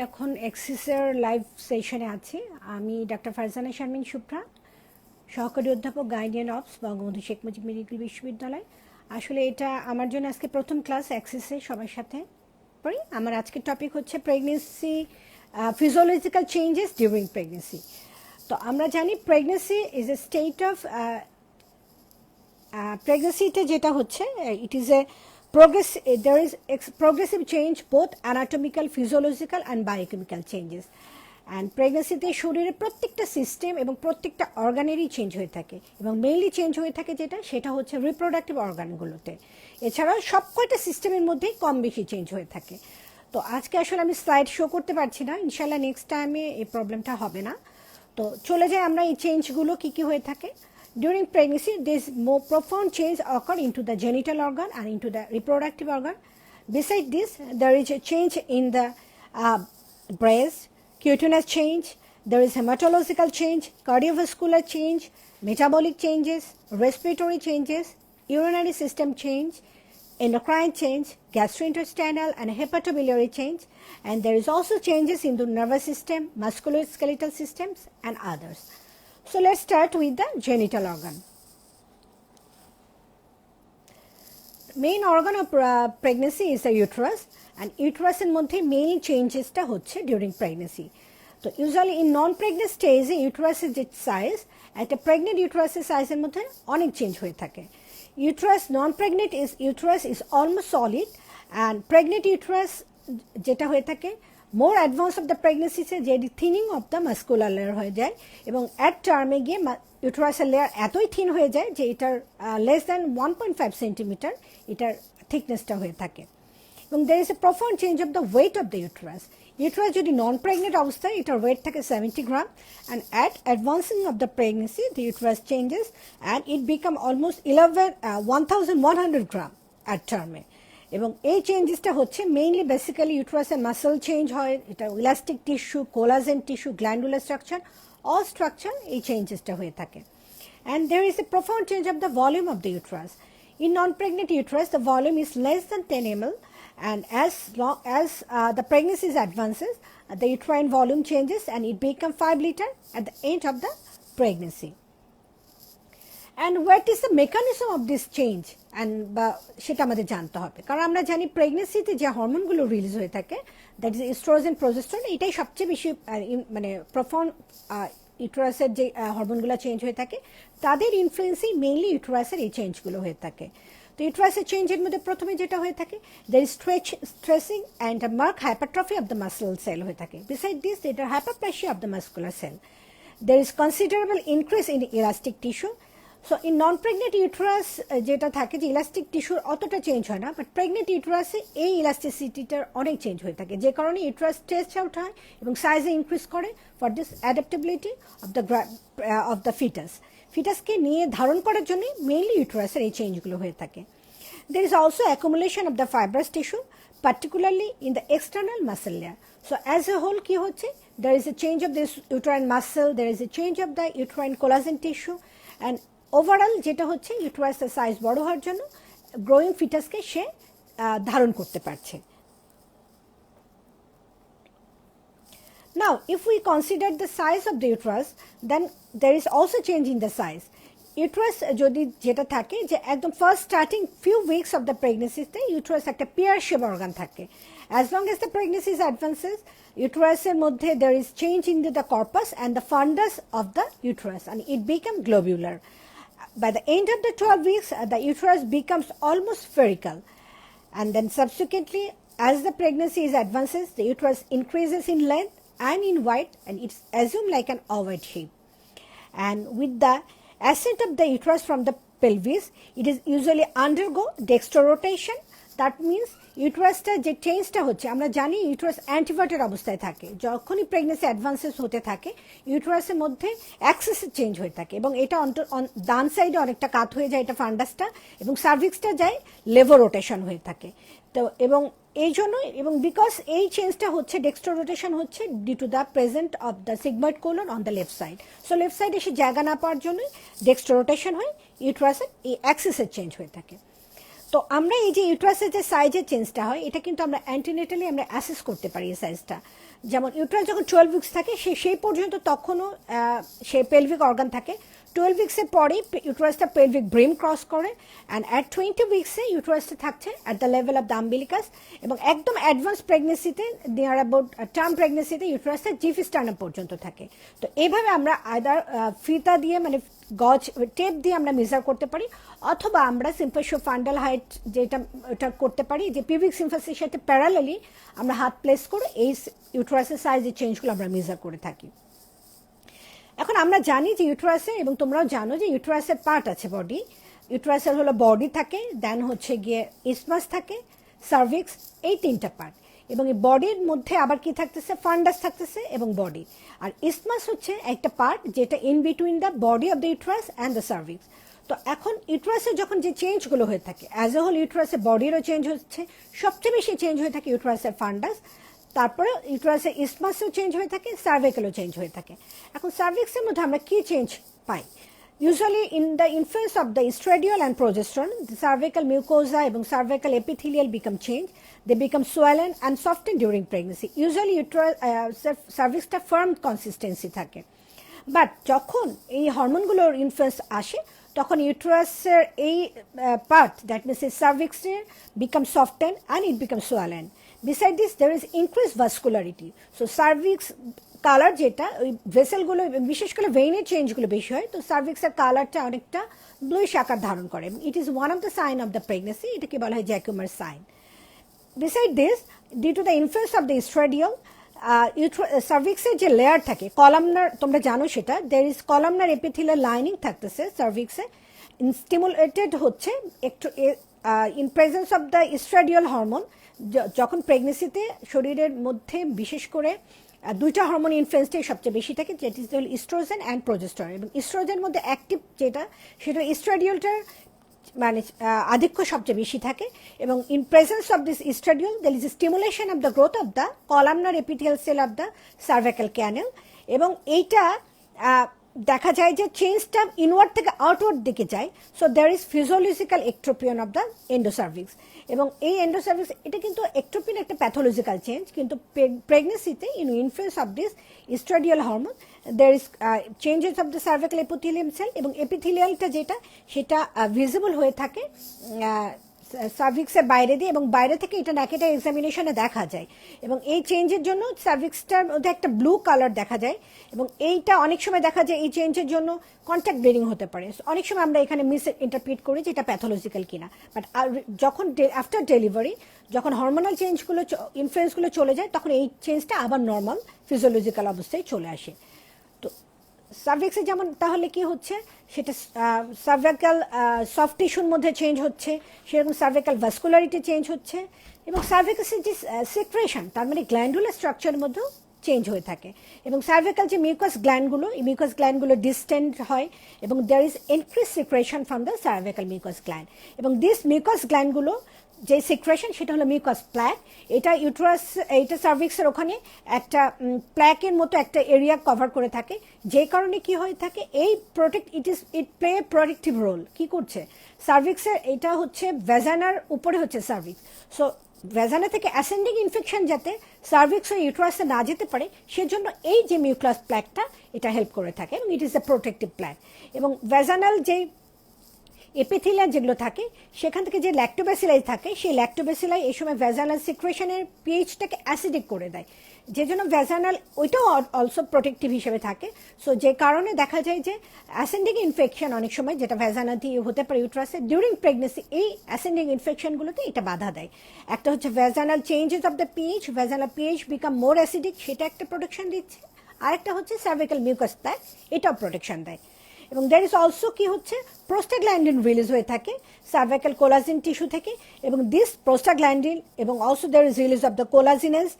এখন অ্যাক্সিসের লাইভ সেশনে আছি। আমি ডাক্তার ফারজানা শারমিন শুভ্রা, সহকারী অধ্যাপক গাইনিয়ান অবস, বঙ্গবন্ধু শেখ মুজিব মেডিকেল বিশ্ববিদ্যালয়। আসলে এটা আমার জন্য আজকে প্রথম ক্লাস অ্যাক্সিসে সবার সাথে পড়ি। আমার আজকের টপিক হচ্ছে pregnancy physiological changes during pregnancy. তো আমরা জানি pregnancy is a state of প্রেগনেন্সিতে যেটা হচ্ছে it is a there is progressive change both anatomical, physiological and biochemical changes. And প্রেগনেন্সিতে শরীরের প্রত্যেকটা সিস্টেম এবং প্রত্যেকটা অর্গানেরই চেঞ্জ হয়ে থাকে, এবং মেইনলি চেঞ্জ হয়ে থাকে সেটা হচ্ছে রিপ্রোডাক্টিভ অর্গানগুলোতে। এছাড়াও সব কয়টা সিস্টেমের মধ্যেই কম বেশি চেঞ্জ হয়ে থাকে। তো আজকে আসলে আমি স্লাইড শো করতে পারছি না, ইনশাল্লাহ নেক্সট টাইমে এই প্রবলেমটা হবে না। তো চলে যাই আমরা এই চেঞ্জগুলো কী কী হয়ে থাকে। During pregnancy, this more profound change occur into the genital organ and into the reproductive organ. Besides this, there is a change in the breast, cutaneous change, there is hematological change, cardiovascular change, metabolic changes, respiratory changes, urinary system change, endocrine change, gastrointestinal and hepatobiliary change, and there is also changes in the nervous system, musculoskeletal systems and others. So let's start with the genital organ. Main organ of pregnancy is the uterus, and uterus in মধ্যে main changes টা হচ্ছে during pregnancy. তো usually in non-pregnant stage uterus এর যে size, একটা pregnant uterus এর size এর মধ্যে অনেক চেঞ্জ হয়ে থাকে। Uterus non-pregnant uterus is almost solid, and pregnant uterus যেটা হয়ে থাকে more advance of the pregnancy যে thinning of the muscular layer হয়ে যায়, এবং at term গিয়ে uterusal layer এতই থিন হয়ে যায় যে এটার less than 1.5 সেন্টিমিটার এটার thicknessটা হয়ে থাকে। এবং there is a profound change of the weight of the uterus. Uterus যদি নন প্রেগনেন্ট অবস্থায় এটার ওয়েট থাকে 70 গ্রাম, and at advancing of the pregnancy the uterus changes and it become almost 1100 gram at term. এবং এই চেঞ্জেসটা হচ্ছে মেইনলি বেসিক্যালি ইউট্রাসের muscle change হয়, এটা elastic tissue, collagen tissue, glandular structure, all structure এই চেঞ্জেসটা হয়ে থাকে। And there is a profound change of the volume of the uterus. In non pregnant uterus the volume is less than 10 ml, and as the pregnancy advances the uterine volume changes and it becomes 5 liter at the end of the pregnancy. And what is the mechanism of this change? And সেটা আমাদের জানতে হবে, কারণ আমরা জানি প্রেগনেন্সিতে যে হরমোনগুলো release হয়ে থাকে দ্যাট ইজ এস্ট্রোজেন, প্রোজেস্টেরন, এটাই সবচেয়ে বেশি মানে প্রফাউন্ড ইউটেরাসের যে হরমোনগুলো চেঞ্জ হয়ে থাকে তাদের ইনফ্লুয়েন্সেই মেইনলি ইউটেরাসের এই চেঞ্জগুলো হয়ে থাকে। তো ইউটেরাসের চেঞ্জের মধ্যে প্রথমে যেটা হয়ে থাকে there is stressing and mark hypertrophy of the muscle cell হয়ে থাকে। Beside this there hyperplasia of the muscular cell. There is considerable increase in elastic tissue. So in non pregnant uterus যেটা থাকে যে ইলাস্টিক টিস্যুর অতটা change হয় না, but pregnant ইউটেরাসে এই ইলাস্টিসিটিটার অনেক চেঞ্জ হয়ে থাকে, যে কারণে ইউটেরাস স্ট্রেচ আউট হয় এবং সাইজে ইনক্রিজ করে for this adaptability of the foetus. ফিটাসকে নিয়ে ধারণ করার জন্য মেইনলি ইউটেরাসের এই চেঞ্জগুলো হয়ে থাকে। There is also accumulation of the fibrous tissue, particularly in the external muscle layer. So as a whole কি হচ্ছে, there is a change of this uterine muscle, there is a change of the uterine collagen tissue, and overall যেটা হচ্ছে ইউটেরাসের size বড় হওয়ার জন্য growing ফিটাসকে সে ধারণ করতে পারছে। Now if we consider the size of the uterus, then there is also change in the size. Uterus যদি যেটা থাকে যে একদম first starting few weeks of the প্রেগনেন্সিতে ইউটেরাস একটা পেয়ার শেপ অর্গান থাকে। As long as the pregnancy advances ইউটেরাসের মধ্যে there is change in the corpus and the fundus of the uterus and it become globular. By the end of the 12 weeks the uterus becomes almost spherical, and then subsequently as the pregnancy advances the uterus increases in length and in width and it's assumed like an ovoid shape. And with the ascent of the uterus from the pelvis it is usually undergo dextrorotation. That means ইউটেরাসটা যে চেঞ্জটা হচ্ছে, আমরা জানি uterus অ্যান্টিভার্টেড অবস্থায় থাকে, যখনই pregnancy advances হতে থাকে ইউটেরাসের মধ্যে অ্যাক্সিসের চেঞ্জ হয়ে থাকে, এবং এটা ডান সাইডে অনেকটা কাত হয়ে যায় এটা ফান্ডাসটা, এবং সার্ভিক্সটা যায় লেভো রোটেশন হয়ে থাকে। তো এবং এই জন্য এবং বিকজ এই চেঞ্জটা হচ্ছে ডেক্সট্রো রোটেশন হচ্ছে due to the present of the sigmoid colon on the left side. So left সাইডে সে জায়গা না পাওয়ার জন্যই ডেক্সট্রো রোটেশন হয়, ইউটেরাসের এই অ্যাক্সিসের চেঞ্জ হয়ে থাকে। তো আমরা এই যে ইউটেরাসের যে সাইজের চেঞ্জটা হয় এটা কিন্তু আমরা অ্যান্টিনেটালি আমরা অ্যাসেস করতে পারি এই সাইজটা। যেমন ইউট্রাস যখন 12 উইকস থাকে সেই পর্যন্ত তখনও সে পেলভিক অর্গান থাকে। 12 উইক্সের পরেই ইউট্রাসটা পেলভিক ব্রিম ক্রস করে, অ্যান্ড অ্যাট 20 উইক্সে ইউট্রাসটা থাকছে at the level of the umbilicus, এবং একদম অ্যাডভান্স প্রেগনেন্সিতে নিয়ার অ্যাবাউট টার্ম প্রেগনেন্সিতে ইউট্রাসটা জিফিস্টার্নাম পর্যন্ত থাকে। তো এইভাবে আমরা আইদার ফিতা দিয়ে মানে গজ টেপ দিয়ে আমরা মেজার করতে পারি, অথবা আমরা সিম্পল ফান্ডাল হাইট যেটা ওটা করতে পারি, যে পিউবিক সিম্ফাসের সাথে প্যারালালি আমরা হাত প্লেস করে এই ইউট্রাসের সাইজের চেঞ্জগুলো আমরা মেজার করে থাকি। এখন আমরা জানি যে ইউট্রাসে, এবং তোমরাও জানো যে ইউট্রাসের পার্ট আছে বডি। ইউট্রাসের হলো বডি থাকে, দেন হচ্ছে গিয়ে ইসমাস থাকে, সার্ভিক্স, এই 3টা পার্ট। এবং এই বডির মধ্যে আবার কি থাকতেছে, ফান্ডাস থাকতেছে এবং বডি। আর ইসমাস হচ্ছে একটা পার্ট যেটা in between the body of the uterus and the cervix. তো এখন ইউট্রাসে যখন যে চেঞ্জগুলো হয়ে থাকে, অ্যাজ এ হোল ইউট্রাসের বডিরও চেঞ্জ হচ্ছে, সবচেয়ে বেশি চেঞ্জ হয়ে থাকে ইউট্রাসের ফান্ডাস, তারপরে ইউট্রাসের ইসমাসও চেঞ্জ হয়ে থাকে, সার্ভিক্যালও চেঞ্জ হয়ে থাকে। এখন সার্ভিক্সের মধ্যে আমরা কি change pi? Usually in the influence of the estradiol and progesterone, the cervical mucosa এবং cervical epithelial become changed. They become swollen and soften during pregnancy. Usually cervixটা firm consistency থাকে। বাট যখন এই হরমোনগুলোর ইনফ্লুয়েন্স আসে, তখন ইউট্রাসের এই পার্ট, দ্যাট মিনস এই সার্ভিক্সের become soften and it become swollen. Beside this, there is increased vascularity. So cervix colour যেটা, ওই ভেসেলগুলো বিশেষ করে ভেইনের চেঞ্জগুলো বেশি হয়, তো সার্ভিক্সের কালারটা অনেকটা ব্লুইশ আকার ধারণ করে। It is one of the sign of the pregnancy, এটাকে বলা হয় Jacquemier sign. Beside this, due to the influence of the oestradiol, সার্ভিক্সের যে লেয়ার থাকে কলামনার, তোমরা জানো সেটা, there is columnar epithelial lining থাকতেছে সার্ভিক্সে, স্টিমুলেটেড হচ্ছে একটু in presence of the oestradiol hormone. যখন প্রেগনেন্সিতে শরীরের মধ্যে বিশেষ করে 2টা হরমোন ইনফ্লুয়েন্সটাই সবচেয়ে বেশি থাকে, যেটি হল ইস্ট্রোজেন অ্যান্ড প্রোজেস্টেরন। এবং ইস্ট্রোজেনের মধ্যে অ্যাক্টিভ যেটা, সেটা ইস্ট্রাডিয়ালটার মানে আধিক্য সবচেয়ে বেশি থাকে। এবং in presence of this oestradiol there is stimulation of the growth of the columnar epithelial cell of the cervical canal. এবং এইটা দেখা যায় যে চেঞ্জটা ইনওয়ার্ড থেকে আউটওয়ার্ড দিকে যায়। So there is physiological ectropion of the endocervix. এবং এই এন্ডোসার্ভিক্স এটা কিন্তু এক্ট্রোপিন একটা প্যাথোলজিক্যাল চেঞ্জ, কিন্তু প্রেগনেন্সিতে influence of this oestradiol hormone there is changes of the cervical epithelium cell, এবং এপিথেলিয়ালটা যেটা সেটা ভিজিবল হয়ে থাকে সার্ভিক্সের বাইরে দিয়ে, এবং বাইরে থেকে এটা ন্যাকেটা এক্সামিনেশনে দেখা যায়। এবং এই চেঞ্জের জন্য সার্ভিক্সটার মধ্যে একটা ব্লু কালার দেখা যায়, এবং এইটা অনেক সময় দেখা যায় এই চেঞ্জের জন্য কন্ট্যাক্ট ব্লিডিং হতে পারে। অনেক সময় আমরা এখানে মিস ইন্টারপ্রিট করি যে এটা প্যাথোলজিক্যাল কিনা, বাট যখন আফটার ডেলিভারি যখন হরমোনাল চেঞ্জগুলো ইনফ্লুয়েন্সগুলো চলে যায়, তখন এই চেঞ্জটা আবার নর্মাল ফিজিওলজিক্যাল অবস্থায় চলে আসে। তো সার্ভিক্সে যেমন তাহলে কি হচ্ছে, সেটা সার্ভিক্যাল সফট টিস্যুর মধ্যে চেঞ্জ হচ্ছে, সেরকম সার্ভিক্যাল ভাস্কুলারিটি চেঞ্জ হচ্ছে, এবং সার্ভিক্সের যে সিক্রেশন, তার মানে গ্ল্যান্ডুলার স্ট্রাকচারের মধ্যেও চেঞ্জ হয়ে থাকে। এবং সার্ভিক্যাল যে মিউকাস গ্ল্যান্ডগুলো, এই মিউকাস গ্ল্যান্ডগুলো ডিস্টেন্ড হয়, এবং there is increase secretion from the cervical mucus gland. এবং দিস মিউকাস গ্ল্যান্ডগুলো যে সিক্রেশন, সেটা হলো মিউকাস প্ল্যাক। এটা ইউট্রাস, এইটা সার্ভিক্সের ওখানে একটা প্ল্যাকের মতো একটা এরিয়া কভার করে থাকে, যে কারণে কি হয়ে থাকে, এই ইট প্লে প্রোটেক্টিভ রোল। কি করছে সার্ভিক্সের, এটা হচ্ছে ভ্যাজানার উপরে হচ্ছে সার্ভিক্স। সো ভ্যাজানা থেকে অ্যাসেন্ডিং ইনফেকশন যাতে সার্ভিক্স ও ইউট্রাসে না যেতে পারে, সেজন্য এই যে মিউকাস প্ল্যাকটা এটা হেল্প করে থাকে, এবং ইট ইজ এ প্রোটেক্টিভ প্ল্যাক। এবং ভ্যাজানাল যে এপিথেলিয়াল যেগুলো থাকে, সেখান থেকে যে ল্যাক্টোব্যাসিলাই থাকে, সেই ল্যাক্টোব্যাসিলাই এই সময় ভ্যাজানাল সিক্রেশনের পিএইচটাকে অ্যাসিডিক করে দেয়, যে জন্য ভ্যাজানাল ওইটাও অলসো প্রোটেক্টিভ হিসেবে থাকে। সো যে কারণে দেখা যায় যে অ্যাসেন্ডিং ইনফেকশন অনেক সময় যেটা ভ্যাজানা দিয়ে হতে পারে ইউট্রাসে ডিউরিং প্রেগনেন্সি, এই অ্যাসেন্ডিং ইনফেকশনগুলোতে এটা বাধা দেয়। একটা হচ্ছে vaginal changes of the pH, vaginal pH become more acidic, সেটা একটা প্রোটেকশন দিচ্ছে। আরেকটা হচ্ছে সার্ভিক্যাল মিউকাস প্ল্যাক, এটাও প্রোটেকশন দেয়। এবং দ্যার ইজ অলসো কি হচ্ছে, প্রোস্টাগ্ল্যান্ডিন রিলিজ হয়ে থাকে সার্ভিক্যাল কোলাজিন টিস্যু থেকে, এবং দিস প্রোস্টাগ্ল্যান্ডিন এবং also there is release of the collagenase,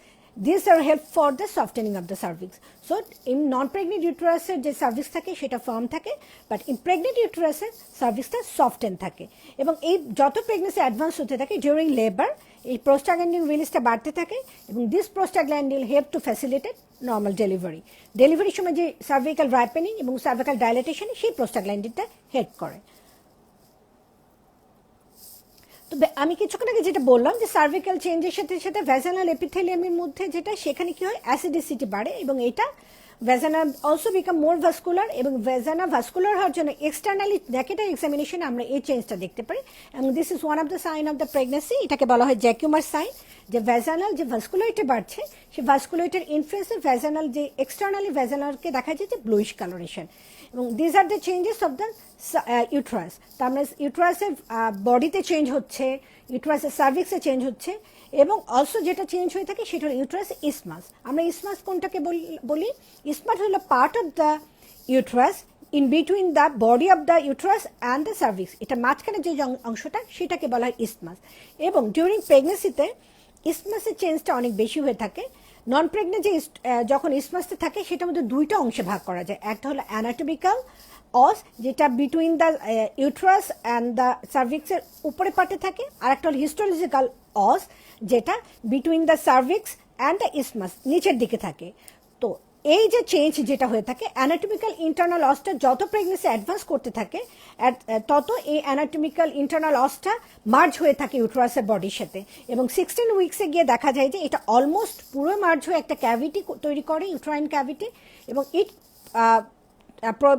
this are help for the softening of the cervix. So in non pregnant ইউটেরাসের যে সার্ভিক্স থাকে সেটা ফার্ম থাকে, বাট ইন প্রেগনেন্ট ইউটেরাসের সার্ভিক্সটা সফটেন থাকে। এবং এই যত প্রেগনেন্সি অ্যাডভান্স হতে থাকে ডিউরিং লেবার, এই প্রোস্টাগ্ল্যান্ডিন রিলিজটা বাড়তে থাকে, এবং this prostaglandin help to facilitate normal delivery. ডেলিভারির সময় যে সার্ভিক্যাল রাইপেনিং এবং সার্ভিক্যাল ডাইলেটেশন, সেই প্রোস্টাগ্ল্যান্ডিনটা হেল্প করে। তো আমি কিছুক্ষণ আগে যেটা বললাম যে সার্ভিক্যাল চেঞ্জের সাথে সাথে ভ্যাজানাল এপিথেলিয়ামের মধ্যে যেটা সেখানে কি হয় অ্যাসিডিসিটি বাড়ে এবং এটা ভ্যাজানা অলসো বিকাম মোর ভাস্কুলার এবং ভ্যাজানা ভাস্কুলার হওয়ার জন্য এক্সটার্নালি নেকেটার এক্সামিনেশনে আমরা এই চেঞ্জটা দেখতে পারি এবং this is one of the sign of the pregnancy. এটাকে বলা হয় জ্যাকিউমার সাইন, যে ভ্যাজানাল যে ভাস্কুলারিটি বাড়ছে সেই ভাস্কুলারিটির ইনফ্লুয়েন্সে ভ্যাজানাল যে এক্সটার্নালি ভ্যাজানালকে দেখা যায় যে ব্লুইশ কালারেশন এবং these are the changes of the uterus. তার মানে ইউট্রাসের বডিতে চেঞ্জ হচ্ছে, ইউট্রাসের সার্ভিক্সে চেঞ্জ হচ্ছে এবং অলসো যেটা চেঞ্জ হয়ে থাকে সেটা হলো ইউট্রাস ইসমাস। আমরা ইসমাস কোনটাকে বলি? ইসমাস হলো part of the uterus in between the body of the uterus and the cervix, এটা মাঝখানে যে অংশটা সেটাকে বলা হয় ইসমাস। এবং ডিউরিং প্রেগনেন্সিতে ইসমাসের চেঞ্জটা অনেক বেশি হয়ে থাকে। নন প্রেগনেন্ট যে যখন ইসমাসটা থাকে সেটার মধ্যে দুইটা অংশে ভাগ করা যায়, একটা হলো অ্যানাটমিক্যাল অস যেটা between the uterus and the সার্ভিক্সের উপরে পার্টে থাকে, আর একটা হলো হিস্টোলজিক্যাল অস যেটা between the cervix and the isthmus নিচের দিকে থাকে। তো এই যে চেঞ্জ যেটা হয়ে থাকে অ্যানাটমিক্যাল ইন্টারনাল অসটা যত প্রেগনেন্সি অ্যাডভান্স করতে থাকে তত এই অ্যানাটমিক্যাল ইন্টারনাল অসটা মার্জ হয়ে থাকে ইউট্রাসের বডির সাথে এবং 16 উইক্সে গিয়ে দেখা যায় যে এটা অলমোস্ট পুরো মার্জ হয়ে একটা ক্যাভিটি তৈরি করে, ইউট্রাইন ক্যাভিটি, এবং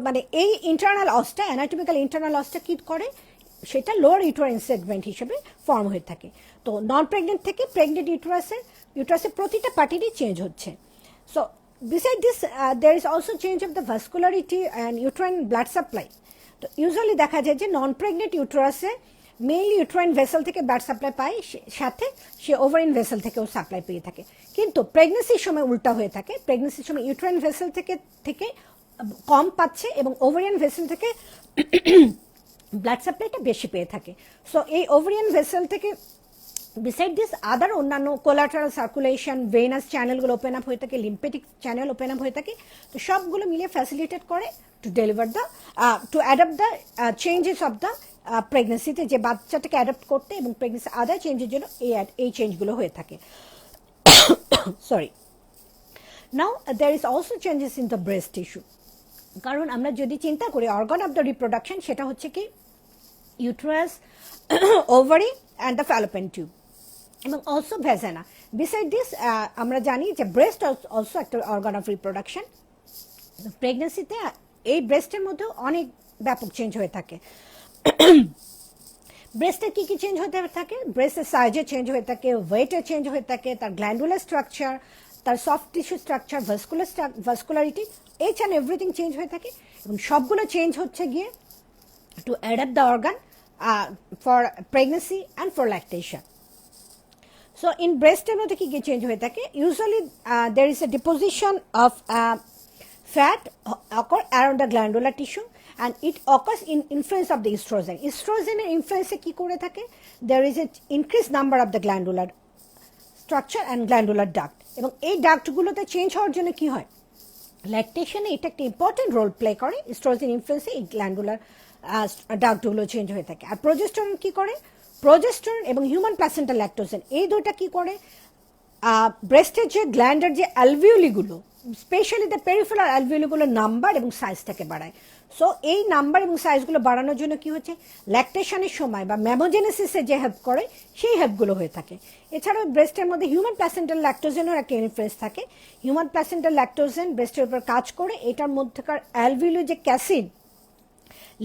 মানে এই ইন্টারনাল অসটা অ্যানাটমিক্যাল ইন্টারনাল অসটা কি করে সেটা লোয়ার ইউট্রাইন সেগমেন্ট হিসেবে ফর্ম হয়ে থাকে। তো নন প্রেগনেন্ট থেকে প্রেগনেন্ট ইউট্রাসের প্রতিটা পার্টিরই চেঞ্জ হচ্ছে। So beside this there is also change of the vascularity and uterine blood supply. তো ইউজুয়ালি দেখা যায় যে নন প্রেগনেন্ট ইউট্রাসে মেইনলি ইউট্রাইন ভেসেল থেকে ব্লাড সাপ্লাই পায়, সাথে সে ওভারিন ভেসেল থেকেও সাপ্লাই পেয়ে থাকে। কিন্তু প্রেগনেন্সির সময় উল্টা হয়ে থাকে, প্রেগনেন্সির সময় ইউট্রাইন ভেসেল থেকে কম পাচ্ছে এবং ওভারিয়ান ভেসেল থেকে ব্লাড সাপ্লাইটা বেশি পেয়ে থাকে। সো এই ওভারিয়ান ভেসেল থেকে beside this আদার অন্যান্য কোলাটারাল সার্কুলেশন, ভেনাস চ্যানেলগুলো ওপেন আপ হয়ে থাকে, লিম্ফেটিক চ্যানেল ওপেন আপ হয়ে থাকে, তো সবগুলো মিলিয়ে ফ্যাসিলিটেট করে to deliver the to adapt the changes of the প্রেগনেন্সিতে, যে বাচ্চাটাকে অ্যাডাপ্ট করতে এবং প্রেগনেন্সি আদার চেঞ্জের জন্য এই চেঞ্জগুলো হয়ে থাকে। Sorry, now there is also changes in the breast tissue. কারণ আমরা যদি চিন্তা করি অর্গান অফ দ্য রিপ্রোডাকশন সেটা হচ্ছে কি uterus, ovary and the Fallopian tube এবং অলসো ভ্যাজানা। বিসাইড দিস আমরা জানি যে ব্রেস্ট অলসো একটা অর্গান অফ রিপ্রোডাকশন। প্রেগনেন্সিতে এই ব্রেস্টের মধ্যেও অনেক ব্যাপক চেঞ্জ হয়ে থাকে। ব্রেস্টের কী কী চেঞ্জ হতে থাকে? ব্রেস্টের সাইজে চেঞ্জ হয়ে থাকে, ওয়েটে চেঞ্জ হয়ে থাকে, তার গ্ল্যান্ডুলার স্ট্রাকচার, তার soft tissue structure, vascularity, H and everything change হয়ে থাকে এবং সবগুলো চেঞ্জ হচ্ছে গিয়ে two adapt the organ for pregnancy and for lactation. So in breast মধ্যে কি কি চেঞ্জ হয়ে থাকে? Usually there is a deposition of fat occur around the glandular tissue and it occurs in influence of the estrogen. Estrogen influence কি করে থাকে? There is a increased number of the glandular structure and glandular duct এবং এই ডাক্টগুলোতে change হওয়ার জন্য কি হয়? ল্যাকটেশনে এটা একটা ইম্পর্টেন্ট রোল প্লে করে। এস্ট্রোজেন ইনফ্লুয়েন্সে এই গ্ল্যান্ডুলার ডাক্টগুলো চেঞ্জ হয়ে থাকে। আর প্রোজেস্টেরন কি করে? প্রোজেস্টেরন এবং হিউম্যান প্লাসেন্টাল ল্যাকটোজেন এই দুইটা কি করে ব্রেস্টের যে গ্ল্যান্ডের যে অ্যালভিওলিগুলো, স্পেশালি দ্য পেরিফেরাল অ্যালভিওলিগুলোর নাম্বার এবং সাইজটাকে বাড়ায়। সো এই নাম্বার এবং সাইজগুলো বাড়ানোর জন্য কি হচ্ছে ল্যাকটেশনের সময় বা ম্যামোজেনেসিসে যে হেল্প করে সেই হেল্পগুলো হয়ে থাকে। এছাড়াও ব্রেস্টের মধ্যে হিউম্যান প্লাসেন্টাল ল্যাকটোজেনের একটা ইনফ্লুয়েন্স থাকে। হিউম্যান প্লাসেন্টাল ল্যাকটোজেন ব্রেস্টের উপর কাজ করে এটার মধ্যেকার অ্যালভিওলি যে ক্যাসিড,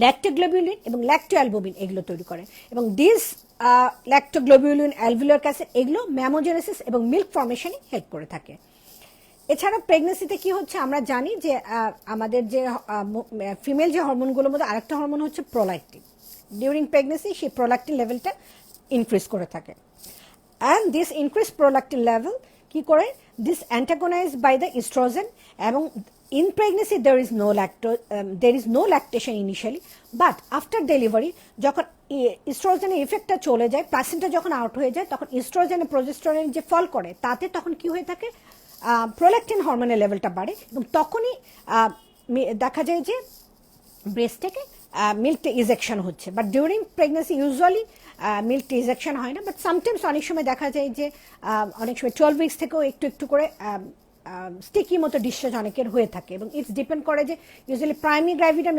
ল্যাক্টোগ্লোবিউলিন এবং ল্যাক্টোঅ্যালবুমিন এগুলো তৈরি করে এবং দিস ল্যাক্টোগ্লোবিউলিন, অ্যালভিউলার ক্যাসিড এগুলো ম্যামোজেনেসিস এবং মিল্ক ফর্মেশনে হেল্প করে থাকে। এছাড়া প্রেগনেন্সিতে কি হচ্ছে আমরা জানি যে আমাদের যে ফিমেল যে হরমোনগুলোর মধ্যে আরেকটা হরমোন হচ্ছে প্রোল্যাক্টিন। ডিউরিং প্রেগনেন্সি সেই প্রোল্যাক্টিন লেভেলটা ইনক্রিজ করে থাকে and this increase prolactin level কি করে দিস অ্যান্টাগোনাইজ বাই দ্য ইস্ট্রোজেন এবং in pregnancy there is no lactation initially, but after delivery যখন ইস্ট্রোজেনের ইফেক্টটা চলে যায়, প্লাসেন্টা যখন আউট হয়ে যায় তখন ইস্ট্রোজেন প্রোজেস্টেরন যে ফল করে তাতে তখন কি হয়ে থাকে প্রোল্যাক্টিন হরমোনের লেভেলটা বাড়ে এবং তখনই দেখা যায় যে ব্রেস্ট থেকে মিল্কটা ইজেকশন হচ্ছে। বাট ডিউরিং প্রেগনেন্সি ইউজুয়ালি মিল্কটা ইজেকশন হয় না, বাট সামটাইমস অনেক সময় দেখা যায় যে অনেক সময় 12 উইক্স থেকেও একটু একটু করে স্টিকি মতো ডিসচার্জ অনেকের হয়ে থাকে, এবং ইটস ডিপেন্ড করে যে ইউজুয়ালি প্রাইমারি গ্র্যাভিডা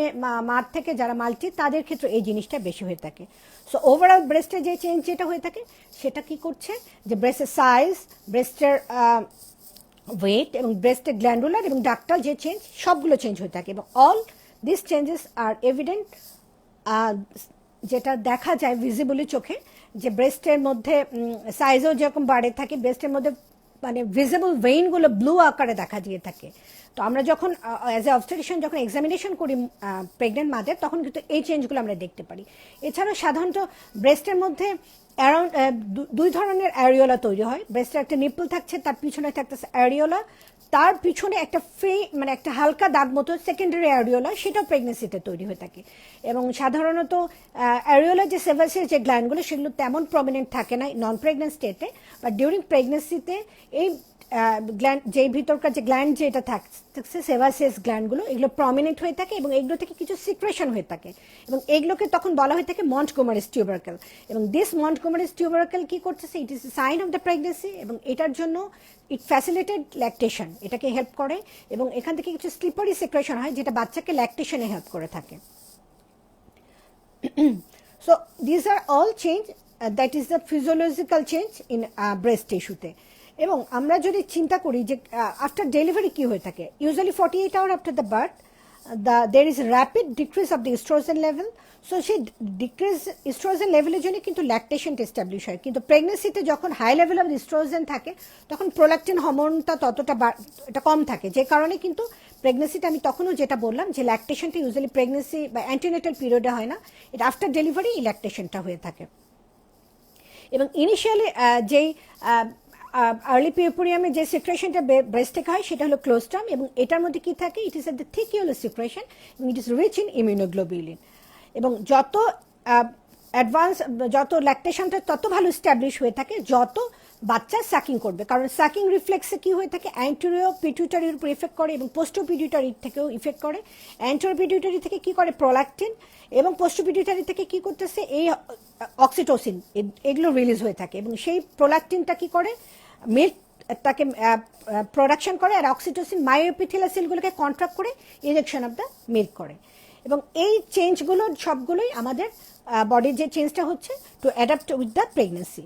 মার থেকে যারা মাল্টি তাদের ক্ষেত্রে এই জিনিসটা বেশি হয়ে থাকে। সো ওভারঅল ব্রেস্টের যে চেঞ্জ যেটা হয়ে থাকে সেটা কি করছে, যে ব্রেস্টের সাইজ, ব্রেস্টের ওয়েট এবং ব্রেস্টের গ্ল্যান্ডুলার এবং ডাক্টাল যে চেঞ্জ সবগুলো চেঞ্জ হয়ে থাকে, এবং all this changes are evident, যেটা দেখা যায় ভিজিবলি চোখে, যে ব্রেস্টের মধ্যে সাইজও যেরকম বাড়ে থাকে, ব্রেস্টের মধ্যে মানে ভিজিবল ভেইনগুলো ব্লু আকারে দেখা দিয়ে থাকে। তো আমরা যখন অ্যাজ এ অবস্টেট্রিশিয়ান যখন এক্সামিনেশন করি প্রেগনেন্ট মাদের, তখন কিন্তু এই চেঞ্জগুলো আমরা দেখতে পারি। এছাড়াও সাধারণত ব্রেস্টের মধ্যে অ্যারাউন্ড 2 ধরনের অ্যারিওলা তৈরি হয়। ব্রেস্টের একটা নিপল থাকছে, তার পিছনে থাকতেছে অ্যারিওলা, তার পিছনে একটা মানে একটা হালকা দাগ মতো সেকেন্ডারি অ্যারিওলা, সেটাও প্রেগনেন্সিতে তৈরি হয়ে থাকে। এবং সাধারণত অ্যারিওলা যে সেভাসের যে গ্ল্যান্ডগুলো সেগুলো তেমন প্রমিনেন্ট থাকে না নন প্রেগনেন্ট স্টেটে, বাট ডিউরিং প্রেগনেন্সিতে এই গ্ল্যান্ড যেই ভিতরকার যে গ্ল্যান্ড যেটা থাকছে সেভাসিয়াস গ্ল্যান্ডগুলো, এগুলো প্রমিনেন্ট হয়ে থাকে এবং এগুলো থেকে কিছু সিক্রেশন হয়ে থাকে, এবং এগুলোকে তখন বলা হয়ে থাকে মন্টগোমারিস টিউবারকেল। এবং দিস মন্টগোমারিস টিউবারকেল কি করতেছে, it is a sign of the pregnancy, এবং এটার জন্য ইট ফ্যাসিলিটেড ল্যাকটেশন, এটাকে হেল্প করে, এবং এখান থেকে কিছু স্লিপারি সিক্রেশন হয় যেটা বাচ্চাকে ল্যাকটেশনে হেল্প করে থাকে। So this are all change, that is the physiological change in breast টিস্যুতে। এবং আমরা যদি চিন্তা করি যে আফটার ডেলিভারি কি হয়ে থাকে, usually 48 hour after the birth there is rapid decrease of the oestrogen level. So সেই ডিক্রিজ ইস্ট্রোজেন লেভেলের জন্য কিন্তু ল্যাকটেশনটা এস্টাবলিশ হয়, কিন্তু প্রেগনেন্সিতে যখন হাই লেভেল অফ ইস্ট্রোজেন থাকে তখন প্রোল্যাকটিন হরমোনটা ততটা এটা কম থাকে, যে কারণে কিন্তু প্রেগনেন্সিতে আমি তখনও যেটা বললাম যে ল্যাকটেশনটা ইউজুয়ালি প্রেগনেন্সি বা অ্যান্টিনেটাল পিরিয়ডে হয় না, এটা আফটার ডেলিভারি এই ল্যাকটেশনটা হয়ে থাকে। এবং ইনিশিয়ালি যেই আর্লি পিউপুরিয়ামে যে সিক্রেশনটা ব্রেস্ট থেকে হয় সেটা হলো ক্লোস্ট্রাম, এবং এটার মধ্যে কি থাকে, it is at the thick yellow secretion এবং it is rich in immunoglobulin. এবং যত অ্যাডভান্স, যত ল্যাকটেশনটা তত ভালো স্ট্যাবলিশ হয়ে থাকে যত বাচ্চা সাকিং করবে, কারণ সাকিং রিফ্লেক্সে কি হয়ে থাকে, অ্যান্টেরিয়র পিটুইটারির উপর ইফেক্ট করে এবং পোস্টো পিটুইটারি থেকেও ইফেক্ট করে। অ্যান্টেরিয়র পিটুইটারি থেকে কি করে, প্রোল্যাকটিন, এবং পোস্টো পিটুইটারি থেকে কি করতেছে, এই অক্সিটোসিন, এগুলো রিলিজ হয়ে থাকে, এবং সেই প্রোল্যাকটিনটা কি করে, মিল্ক তাকে প্রোডাকশন করে, আর অক্সিটোসিন মায়োএপিথেলিয়াল সেলগুলোকে কন্ট্রাক্ট করে ইজেকশন অফ দ্য মিল্ক করে। এবং এই চেঞ্জগুলো সবগুলোই আমাদের বডির যে চেঞ্জটা হচ্ছে to adapt with the pregnancy.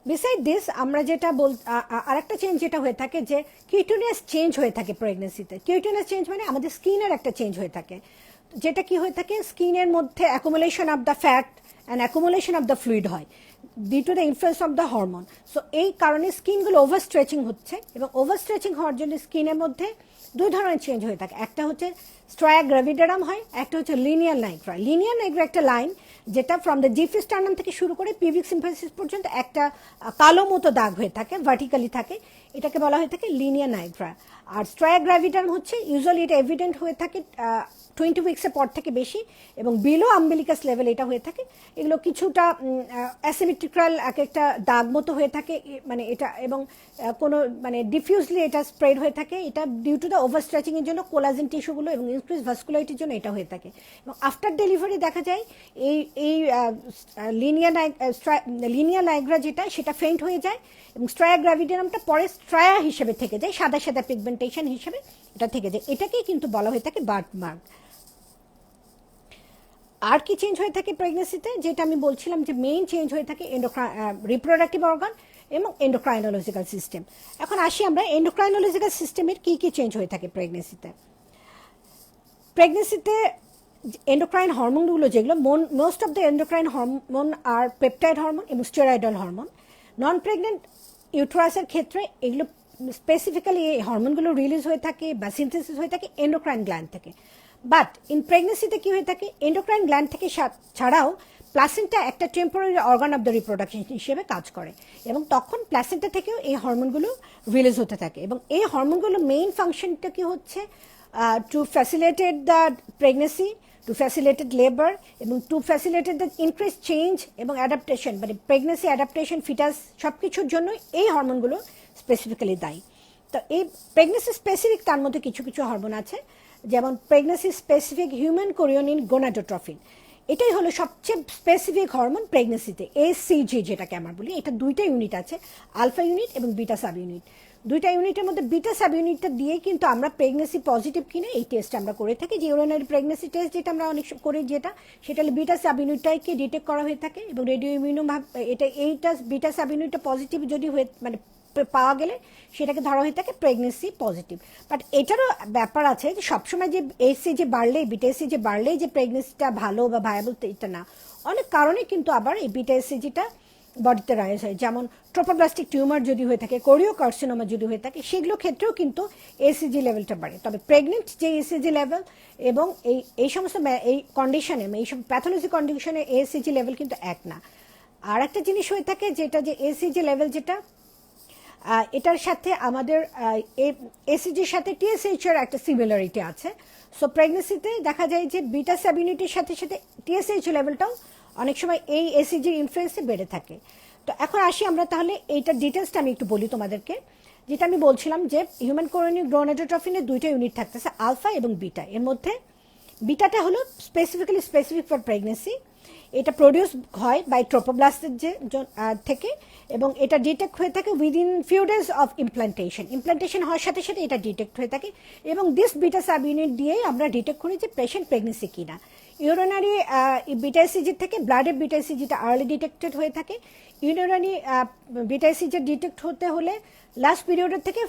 Beside this আমরা যেটা আরেকটা চেঞ্জ যেটা হয়ে থাকে, যে কিউটেনিয়াস চেঞ্জ হয়ে থাকে প্রেগনেন্সিতে। কিউটেনিয়াস চেঞ্জ মানে আমাদের স্কিনের একটা চেঞ্জ হয়ে থাকে, যেটা কি হয়ে থাকে, স্কিনের মধ্যে accumulation of the fat and accumulation of the fluid হয় due to the influence of the hormone. So এই কারণে স্কিনগুলো ওভার স্ট্রেচিং হচ্ছে, এবং ওভার স্ট্রেচিং হওয়ার জন্য স্কিনের মধ্যে 2 ধরনের চেঞ্জ হয়ে থাকে, একটা হচ্ছে স্ট্রায়া গ্র্যাভিডারাম হয়, একটা হচ্ছে লিনিয়ার নাইগ্রা। লিনিয়ার নাইগ্রা একটা লাইন যেটা ফ্রম দ্য জিফিস্টার্নাম থেকে শুরু করে পিউবিক সিম্ফিসিস পর্যন্ত একটা কালো মতো দাগ হয়ে থাকে, ভার্টিক্যালি থাকে, এটাকে বলা হয়ে থাকে লিনিয়ার নাইগ্রা। আর স্ট্রায়া গ্র্যাভিডারাম হচ্ছে ইউজুয়ালি এটা এভিডেন্ট হয়ে থাকে 20 উইক্সের পর থেকে বেশি, এবং বিলো আম্বিলিকাস লেভেল এটা হয়ে থাকে। এগুলো কিছুটা অ্যাসিমেট্রিক্যাল এক একটা দাগ মতো হয়ে থাকে, মানে এটা, এবং কোনো মানে ডিফিউজলি এটা স্প্রেড হয়ে থাকে, এটা ডিউ টু দ্য ওভার স্ট্রেচিংয়ের জন্য কোলাজেন টিস্যুগুলো এবং ইনক্রিজ ভাস্কুলারিটির জন্য এটা হয়ে থাকে। এবং আফটার ডেলিভারি দেখা যায় এই লিনিয়ার নাইগ্রা যেটা সেটা ফেন্ট হয়ে যায়, এবং স্ট্রায়া গ্র্যাভিডারামটা পরে স্ট্রায়া হিসেবে থেকে যায়, সাদা সাদা পিগমেন্টেশন হিসেবে এটা থেকে যায়, এটাকেই কিন্তু বলা হয়ে থাকে বার্থ মার্ক। আর কি চেঞ্জ হয়ে থাকে প্রেগনেন্সিতে, যেটা আমি বলছিলাম যে মেইন চেঞ্জ হয়ে থাকে রিপ্রোডাক্টিভ অর্গান এবং এন্ডোক্রাইনোলজিক্যাল সিস্টেম। এখন আসি আমরা এন্ডোক্রাইনোলজিক্যাল সিস্টেমের কি কি চেঞ্জ হয়ে থাকে প্রেগনেন্সিতে। প্রেগনেন্সিতে এন্ডোক্রাইন হরমোনগুলো যেগুলো, most of the endocrine hormone are peptide hormone এবং স্টেরয়েডাল হরমোন। নন প্রেগনেন্ট ইউটেরাসের ক্ষেত্রে এগুলো স্পেসিফিক্যালি এই হরমোনগুলো রিলিজ হয়ে থাকে বা সিনথেসিস হয়ে থাকে এন্ডোক্রাইন গ্ল্যান্ড থেকে। বাট ইন প্রেগনেন্সিতে কি হয়ে থাকে, এন্ডোক্রাইন গ্ল্যান্ড থেকে ছাড়াও প্লাসেন্টা একটা temporary organ of the reproduction হিসেবে কাজ করে, এবং তখন প্লাসেন্টা থেকেও এই হরমোনগুলো রিলিজ হতে থাকে। এবং এই হরমোনগুলো মেইন ফাংশনটা কি হচ্ছে, to facilitate the pregnancy, to facilitate labour, এবং to facilitate the increase change এবং অ্যাডাপ্টেশন, মানে প্রেগনেন্সি অ্যাডাপ্টেশন ফিটাস সব কিছুর জন্য এই হরমোনগুলো স্পেসিফিক্যালি দায়ী। তো এই প্রেগনেন্সি স্পেসিফিক তার মধ্যে কিছু কিছু হরমোন আছে, যেমন প্রেগনেন্সি স্পেসিফিক হিউম্যান কোরিওনিন গোনাডোট্রফিন, এটাই হলো সবচেয়ে স্পেসিফিক হরমোন প্রেগনেন্সিতে, এসিজি যেটাকে আমরা বলি। এটা দুইটা ইউনিট আছে, আলফা ইউনিট এবং বিটা সাব ইউনিট। দুইটা ইউনিটের মধ্যে বিটা সাব ইউনিটটা দিয়ে কিন্তু আমরা প্রেগনেন্সি পজিটিভ কিনা এই টেস্ট আমরা করে থাকি। যে ইউরিনারি প্রেগনেন্সি টেস্ট যেটা আমরা অনেক করি, সেটা হলো বিটা সাব ইউনিটটাকে ডিটেক্ট করা হয়ে থাকে এবং রেডিও ইমিউনো এইটা বিটা সাব ইউনিটটা পজিটিভ যদি হয়ে মানে পাওয়া গেলে সেটাকে ধরা হয়ে থাকে প্রেগনেন্সি পজিটিভ। বাট এটারও ব্যাপার আছে যে সবসময় যে এসিজি বাড়লেই, বিটা এসিজি বাড়লেই যে প্রেগনেন্সিটা ভালো বা ভায়াবল এটা না। অনেক কারণে কিন্তু আবার এই বিটা এসিজিটা বডিতে রাইজ হয়। যেমন ট্রোপোব্লাস্টিক টিউমার যদি হয়ে থাকে, কোরিওকার্সিনোমা যদি হয়ে থাকে, সেগুলো ক্ষেত্রেও কিন্তু এসিজি লেভেলটা বাড়ে। তবে প্রেগনেন্ট যে এসিজি লেভেল এবং এই সমস্ত এই কন্ডিশনে, এইসব প্যাথোলজি কন্ডিশনে এসিজি লেভেল কিন্তু এক না। আর একটা জিনিস হয়ে থাকে যেটা যে এসিজি লেভেল যেটা, এটার সাথে আমাদের এসিজির সাথে টিএসএইচ এর একটা সিমিলারিটি আছে। সো প্রেগনেন্সিতে দেখা যায় যে বিটা সাব ইউনিটের সাথে সাথে টিএসএইচ লেভেলটাও অনেক সময় এই এসিজির ইনফ্লুয়েন্সে বেড়ে থাকে। তো এখন আসি আমরা তাহলে এইটার ডিটেলসটা আমি একটু বলি তোমাদেরকে। যেটা আমি বলছিলাম যে হিউম্যান কোরিনিক গ্রোনেটোট্রফিনের দুইটা ইউনিট থাকতেছে, আলফা এবং বিটা। এর মধ্যে বিটাটা হলো স্পেসিফিক ফর প্রেগনেন্সি। এটা প্রডিউস হয় বাই ট্রোপোব্লাস্টের থেকে এবং এটা ডিটেক্ট হয়ে থাকে within few days of implantation হওয়ার সাথে সাথে এটা ডিটেক্ট হয়ে থাকে এবং দিস বিটা সাব ইউনিট দিয়েই আমরা ডিটেক্ট করি যে পেশেন্ট প্রেগনেন্সি কিনা। ইউরিনারি বিটা এসিজি থেকে ব্লাডের বিটা এসিজিটা আর্লি ডিটেক্টেড হয়ে থাকে। ইউরিনারি বিটা এসিজি ডিটেক্ট হতে হলে লাস্ট পিরিয়ডের থেকে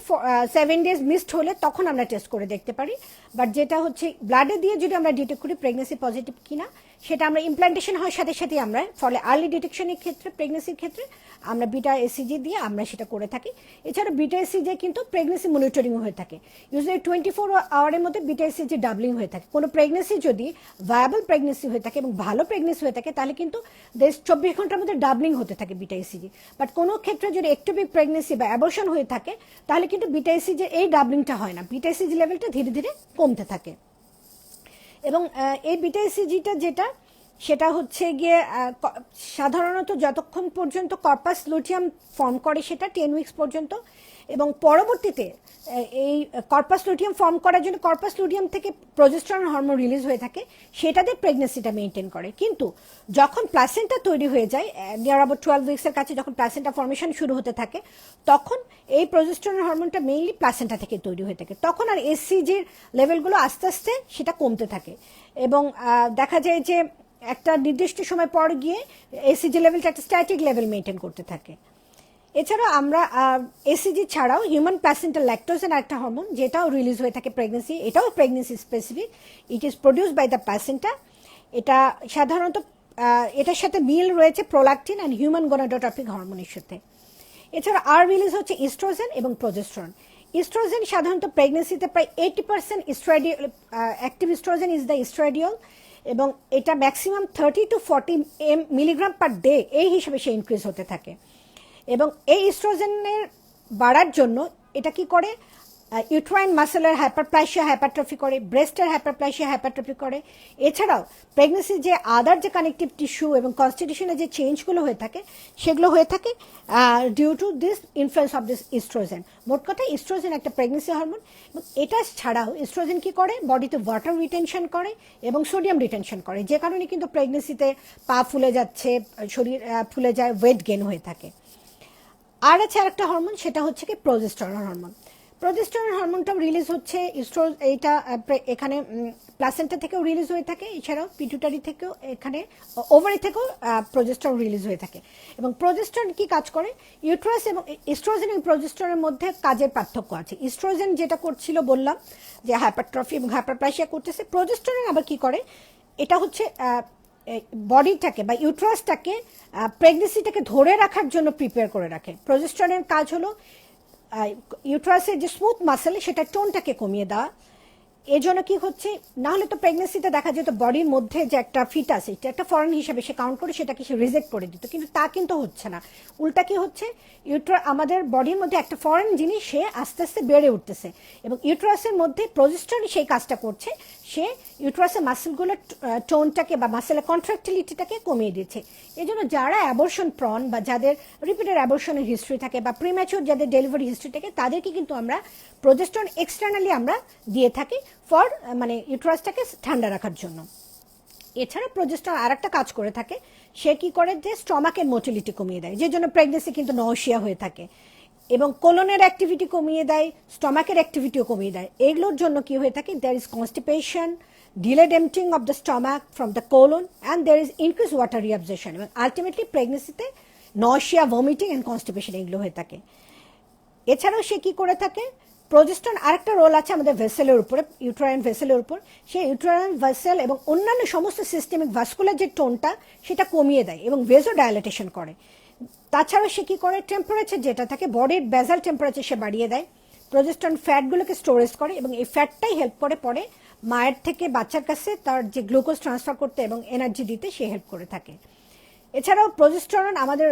7 days মিসড হলে তখন আমরা টেস্ট করে দেখতে পারি। বাট যেটা হচ্ছে ব্লাডে দিয়ে যদি আমরা ডিটেক্ট করি প্রেগনেন্সি পজিটিভ কিনা, সেটা আমরা ইমপ্লান্টেশন হওয়ার সাথে সাথে আমরা, ফলে আর্লি ডিটেকশনের ক্ষেত্রে প্রেগনেন্সির ক্ষেত্রে আমরা বিটা এসিজি দিয়ে আমরা সেটা করে থাকি। এছাড়া বিটা এসিজি কিন্তু প্রেগনেন্সি মনিটরিং হয়ে থাকে। ইউজুয়ালি 24 আওয়ারের মধ্যে বিটা এসিজি ডাবলিং হয়ে থাকে। কোনো প্রেগনেন্সি যদি ভায়াবল প্রেগনেন্সি হয়ে থাকে এবং ভালো প্রেগনেন্সি হয়ে থাকে তাহলে কিন্তু 24 ঘন্টার মধ্যে ডাবলিং হতে থাকে বিটা এসিজি। বাট কোনো ক্ষেত্রে যদি একটোপিক প্রেগনেন্সি বা অ্যাবর্শন হয়ে থাকে তাহলে কিন্তু বিটা এসিজি এই ডাবলিংটা হয় না, বিটা এসিজি লেভেলটা ধীরে ধীরে কমতে থাকে। এবং এই বিটা এসিজিটা যেটা, সেটা হচ্ছে গিয়ে সাধারণত যতক্ষণ পর্যন্ত কর্পাস লুটিয়াম ফর্ম করে সেটা 10 উইকস পর্যন্ত, এবং পরবর্তীতে এই কর্পাস লুটিয়াম ফর্ম করার জন্য কর্পাস লুটিয়াম থেকে প্রজেস্টেরন হরমোন রিলিজ হয়ে থাকে, সেটাতে প্রেগনেন্সিটা মেনটেন করে। কিন্তু যখন প্লাসেন্টা তৈরি হয়ে যায় নিয়ার অ্যাবাউট 12 উইক্সের কাছে, যখন প্লাসেন্টা ফর্মেশন শুরু হতে থাকে, তখন এই প্রজেস্টেরন হরমোনটা মেইনলি প্লাসেন্টা থেকে তৈরি হয়ে থাকে। তখন আর এসসিজির লেভেলগুলো আস্তে আস্তে সেটা কমতে থাকে এবং দেখা যায় যে একটা নির্দিষ্ট সময় পর গিয়ে এসিজি লেভেলটা একটা স্ট্যাটিক লেভেল মেনটেন করতে থাকে। এছাড়াও আমরা এসিজি ছাড়াও হিউম্যান প্লাসেন্টাল ল্যাকটোজেন একটা হরমোন, যেটাও রিলিজ হয়ে থাকে প্রেগনেন্সি, এটাও pregnancy specific. It is produce by the placenta. এটা সাধারণত এটার সাথে মিল রয়েছে প্রোল্যাকটিন অ্যান্ড হিউম্যান গনাডোট্রপিক হরমোনের সাথে। এছাড়া আর রিলিজ হচ্ছে ইস্ট্রোজেন এবং প্রজেস্টেরন। ইস্ট্রোজেন সাধারণত প্রেগনেন্সিতে প্রায় 80% oestradiol, active oestrogen is the oestradiol, এবং এটা maximum 30 to 40 milligram per day এই হিসেবে সে ইনক্রিজ হতে থাকে। এবং এই ইস্ট্রোজেনের বাড়ার জন্য এটা কি করে, ইউট্রাইন মাসেলের হাইপারপ্লাসিয়া হাইপারট্রফি করে, ব্রেস্টের হাইপারপ্লাসিয়া হাইপারট্রফি করে। এছাড়াও প্রেগনেন্সির যে আদার যে কানেকটিভ টিস্যু এবং কনস্টিটিউশনের যে চেঞ্জগুলো হয়ে থাকে সেগুলো হয়ে থাকে due to this influence of this oestrogen. মোট কথা ইস্ট্রোজেন একটা প্রেগনেন্সি হরমোন, এবং এটা ছাড়াও ইস্ট্রোজেন কি করে, বডিতে ওয়াটার রিটেনশন করে এবং সোডিয়াম রিটেনশন করে, যে কারণে কিন্তু প্রেগনেন্সিতে পা ফুলে যাচ্ছে, শরীর ফুলে যায়, ওয়েট গেন হয়ে থাকে। আর আছে আরেকটা হরমোন, সেটা হচ্ছে কি প্রজেস্টেরন হরমোন। প্রজেস্টেরন হরমোনটাও রিলিজ হচ্ছে এইটা এখানে প্লাসেন্টা থেকেও রিলিজ হয়ে থাকে, এছাড়াও পিটুটারি থেকেও, এখানে ওভারি থেকেও প্রজেস্টেরন রিলিজ হয়ে থাকে। এবং প্রজেস্টেরন কি কাজ করে, ইউট্রাস এবং ইস্ট্রোজেন এবং প্রজেস্টেরনের মধ্যে কাজের পার্থক্য আছে। ইস্ট্রোজেন যেটা করছিল বললাম যে হাইপারট্রফি এবং হাইপারপ্লাসিয়া করতেছে, প্রজেস্টেরন আবার কি করে, এটা হচ্ছে বডিটাকে বা ইউট্রাসটাকে প্রেগনেন্সিটাকে ধরে রাখার জন্য প্রিপেয়ার করে রাখে। প্রজেস্টেরনের কাজ হলো ইউট্রাসের যে স্মুথ মাসেল সেটা টোনটাকে কমিয়ে দেওয়া। এজন্য কি হচ্ছে, না হলে তো প্রেগনেন্সিতে দেখা যেত বডির মধ্যে যে একটা ফিটাস, এটা একটা ফরেন হিসেবে সে কাউন্ট করে সেটাকে সে রিজেক্ট করে দিত, কিন্তু তা কিন্তু হচ্ছে না। উল্টা কি হচ্ছে, আমাদের বডির মধ্যে একটা ফরেন জিনিস সে আস্তে আস্তে বেড়ে উঠতেছে, এবং ইউট্রাসের মধ্যে প্রজেস্টেরন সেই কাজটা করছে, সে ইউট্রাসের মাসেলগুলোর টোনটাকে বা মাসেলের কন্ট্রাক্টিলিটিটাকে কমিয়ে দিচ্ছে। এই জন্য যারা অ্যাবর্শন প্রন বা যাদের রিপিটেড অ্যাবর্শনের হিস্ট্রি থাকে বা প্রিম্যাচুর যাদের ডেলিভারি হিস্ট্রি থাকে, তাদেরকে কিন্তু আমরা প্রজেস্টেরন এক্সটার্নালি আমরা দিয়ে থাকি ফর মানে ইউট্রাসটাকে ঠান্ডা রাখার জন্য। এছাড়া প্রজেস্টেরন আরেকটা কাজ করে থাকে, সে কি করে যে স্টমাকের মোটিলিটি কমিয়ে দেয়, যে জন্য প্রেগনেন্সি কিন্তু নওশিয়া হয়ে থাকে, এবং কোলনের অ্যাক্টিভিটি কমিয়ে দেয়, স্টমাকের অ্যাক্টিভিটিও কমিয়ে দেয়। এগুলোর জন্য কি হয়ে থাকে, there is constipation, delayed emptying of the stomach from the colon, and there is increased water reabsorption, এবং আলটিমেটলি প্রেগনেন্সিতে নওশিয়া, ভমিটিং অ্যান্ড কনস্টিপেশন এগুলো হয়ে থাকে। এছাড়াও সে কি করে থাকে, প্রজেস্টেরন আরেকটা রোল আছে আমাদের ভেসেলের উপরে, ইউটেরাইন ভেসেলের উপর। সেই ইউটেরাইন ভেসেল এবং অন্যান্য সমস্ত সিস্টেমিক ভাস্কুলার যে টোনটা সেটা কমিয়ে দেয় এবং ভেজো ডায়ালেটেশন করে। তাছাড়াও সে কি করে, টেম্পারেচার যেটা থাকে বডির বেজাল টেম্পারেচার সে বাড়িয়ে দেয়। প্রজেস্টেরন ফ্যাটগুলোকে স্টোরেজ করে এবং এই ফ্যাটটাই হেল্প করে পরে মায়ের থেকে বাচ্চার কাছে তার যে গ্লুকোজ ট্রান্সফার করতে এবং এনার্জি দিতে সে হেল্প করে থাকে। এছাড়াও প্রজেস্টেরন আমাদের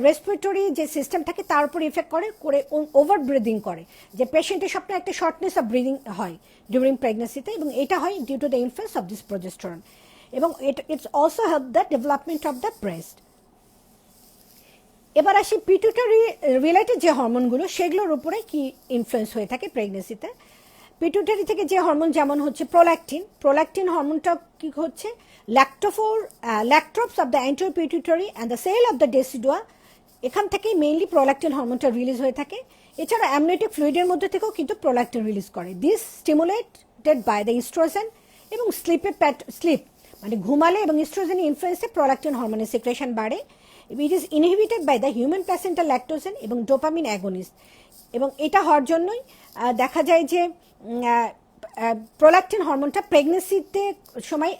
রেসপিরেটরি যে সিস্টেম থাকে তার উপর ইফেক্ট করে ওভার ব্রিদিং করে, যে পেশেন্টের স্বপ্নে একটা শর্টনেস অফ ব্রিদিং হয় ডিউরিং প্রেগনেন্সিতে, এবং এটা হয় due to the influence of this progesterone, এবং it's also help the development of the breast. এবার আসি পিটুইটারি রিলেটেড যে হরমোনগুলো সেগুলোর উপরে কি ইনফ্লুয়েন্স হয়ে থাকে প্রেগনেন্সিতে। পিটুইটারি থেকে যে হরমোন যেমন হচ্ছে প্রোল্যাকটিন হরমোনটা কি হচ্ছে, lactotrophs of the anterior pituitary and the cell of the decidua, এখান থেকেই মেইনলি প্রোল্যাকটিন হরমোনটা রিলিজ হয়ে থাকে। এছাড়া অ্যামনিওটিক ফ্লুইডের মধ্যে থেকেও কিন্তু প্রোল্যাকটিন রিলিজ করে। This stimulated by the estrogen, এবং স্লিপ মানে ঘুমালে এবং ইস্ট্রোজেনের ইনফ্লুয়েন্সে প্রোল্যাকটিন হরমোনের সিক্রেশন বাড়ে। It is inhibited by the human placental lactogen এবং ডোপামিন অ্যাগনিস্ট, এবং এটা হওয়ার জন্যই দেখা যায় যে প্রোল্যাকটিন হরমোনটা প্রেগনেন্সিতে সময়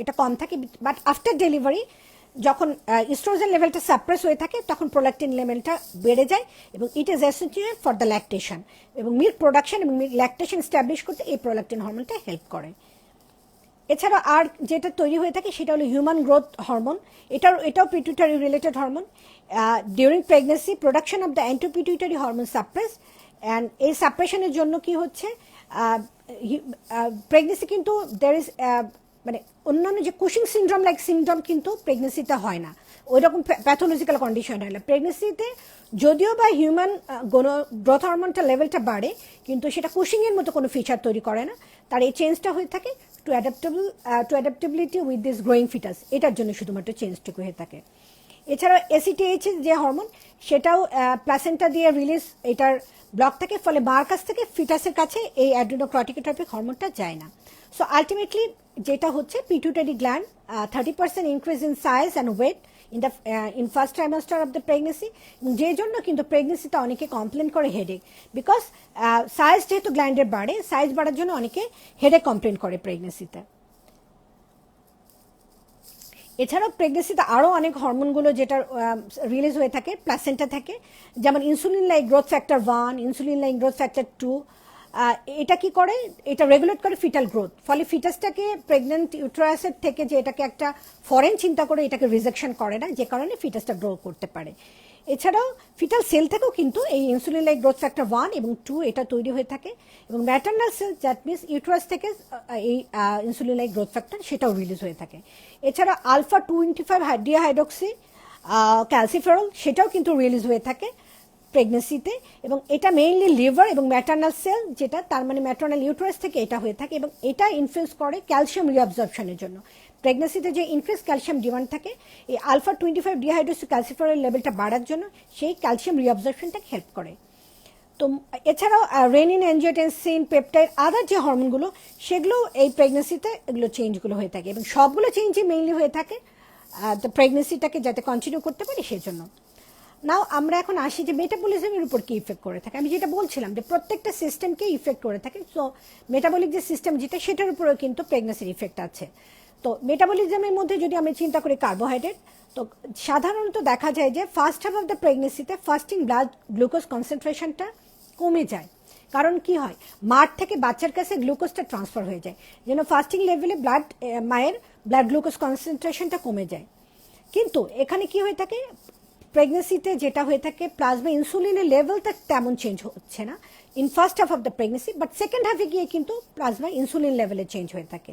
এটা কম থাকে, বাট আফটার ডেলিভারি যখন ইস্ট্রোজেন লেভেলটা সাপ্রেস হয়ে থাকে তখন প্রোল্যাকটিন লেভেলটা বেড়ে যায়, এবং it is essential for the lactation, এবং মিল্ক প্রোডাকশন এবং ল্যাকটেশন এস্টাবলিশ করতে এই প্রোল্যাকটিন হরমোনটা হেল্প করে। এছাড়া আর যেটা তৈরি হয়ে থাকে সেটা হলো হিউম্যান গ্রোথ হরমোন, এটাও pituitary related hormone. During pregnancy production of the antipituitary hormone suppress, and এই সাপ্রেশনের জন্য কি হচ্ছে, প্রেগনেন্সি কিন্তু দেয়ার ইজ মানে অন্যান্য যে কুশিং সিনড্রোম লাইক সিনড্রোম কিন্তু প্রেগনেন্সিতে হয় না, ওই রকম প্যাথোলজিক্যাল কন্ডিশন হয় না। প্রেগনেন্সিতে যদিও বা হিউম্যান গ্রোথ হরমোনটা লেভেলটা বাড়ে, কিন্তু সেটা কুশিংয়ের মতো কোনো ফিচার তৈরি করে না, তার এই চেঞ্জটা হয়ে থাকে to adaptability with this growing fetus, এটার জন্য শুধুমাত্র চেঞ্জটুকু হয়ে থাকে। এছাড়াও এসিটিএইচ যে হরমোন সেটাও প্লাসেন্টা দিয়ে রিলিজ, এটার ব্লক থাকে, ফলে মার কাছ থেকে ফিটাসের কাছে এই অ্যাড্রিনোক্রটিকোট্রপিক হরমোনটা যায় না। সো আলটিমেটলি যেটা হচ্ছে, pituitary gland 30% increase in size and weight in first trimester of the pregnancy, যে জন্য কিন্তু প্রেগনেন্সিতে অনেকে কমপ্লেন করে হেডেক, বিকজ সাইজ যেহেতু গ্ল্যান্ডের বাড়ে, সাইজ বাড়ার জন্য অনেকে হেডেক কমপ্লেন করে প্রেগনেন্সিতে। এছাড়াও প্রেগনেন্সিতে আরও অনেক হরমোনগুলো যেটা রিলিজ হয়ে থাকে প্লাসেন্টা থেকে, যেমন insulin like growth factor 1, insulin like growth factor 2, এটা কি করে, এটা রেগুলেট করে ফিটাল গ্রোথ, ফলে ফিটাসটাকে প্রেগনেন্ট ইউটেরাসের থেকে যে এটাকে একটা ফরেন চিন্তা করে এটাকে রিজেকশন করে না, যে কারণে ফিটাসটা গ্রো করতে পারে। এছাড়াও ফিটাল সেল থেকেও কিন্তু এই ইনসুলিন লাইক গ্রোথ ফ্যাক্টর 1 এবং 2 এটা তৈরি হয়ে থাকে, এবং maternal cell that means uterus থেকে এই ইনসুলিন লাইক গ্রোথ ফ্যাক্টর সেটাও রিলিজ হয়ে থাকে। এছাড়া আলফা 25 ডিহাইড্রক্সি ক্যালসিফেরল সেটাও কিন্তু রিলিজ হয়ে থাকে প্রেগনেন্সিতে, এবং এটা মেইনলি লিভার এবং ম্যাটার্নাল সেল, যেটা তার মানে ম্যাটার্নাল ইউটেরাস থেকে এটা হয়ে থাকে, এবং এটা ইনফ্লুয়েন্স করে ক্যালসিয়াম রিঅ্যাবজর্পশনের জন্য। প্রেগনেন্সিতে যে ইনক্রিজ ক্যালসিয়াম ডিমান্ড থাকে, এই আলফা 25 ডিহাইড্রক্সি ক্যালসিফেরল লেভেলটা বাড়ার জন্য সেই ক্যালসিয়াম রিঅ্যাবজর্পশনটাকে হেল্প করে। তো এছাড়াও রেনিন, অ্যাঞ্জিওটেনসিন, পেপটাইড, আদার যে হরমোনগুলো সেগুলো এই প্রেগনেন্সিতে এগুলো চেঞ্জগুলো হয়ে থাকে, এবং সবগুলো চেঞ্জই মেইনলি হয়ে থাকে প্রেগনেন্সিটাকে যাতে কন্টিনিউ করতে পারি সেজন্য। নাও আমরা এখন আসি যে মেটাবলিজমের উপর কি ইফেক্ট করে থাকে। আমি যেটা বলছিলাম যে প্রত্যেকটা সিস্টেমকে ইফেক্ট করে থাকে, সো মেটাবলিক যে সিস্টেম যেটা সেটার উপরেও কিন্তু প্রেগনেন্সির ইফেক্ট আছে। তো মেটাবলিজমের মধ্যে যদি আমি চিন্তা করি কার্বোহাইড্রেট, তো সাধারণত দেখা যায় যে ফার্স্ট হাফ অফ দ্য প্রেগনেন্সিতে ফাস্টিং ব্লাড গ্লুকোজ কনসেন্ট্রেশনটা কমে যায়, কারণ কি হয়, মার থেকে বাচ্চার কাছে গ্লুকোজটা ট্রান্সফার হয়ে যায়, যেন ফাস্টিং লেভেলে মায়ের ব্লাড গ্লুকোজ কনসেন্ট্রেশনটা কমে যায়। কিন্তু এখানে কি হয়ে থাকে, প্রেগনেন্সিতে যেটা হয়ে থাকে প্লাজমা ইনসুলিনের লেভেলটা তেমন চেঞ্জ হচ্ছে না in first half of the pregnancy, but second হাফে গিয়ে কিন্তু প্লাজমা ইনসুলিন লেভেলে চেঞ্জ হয়ে থাকে,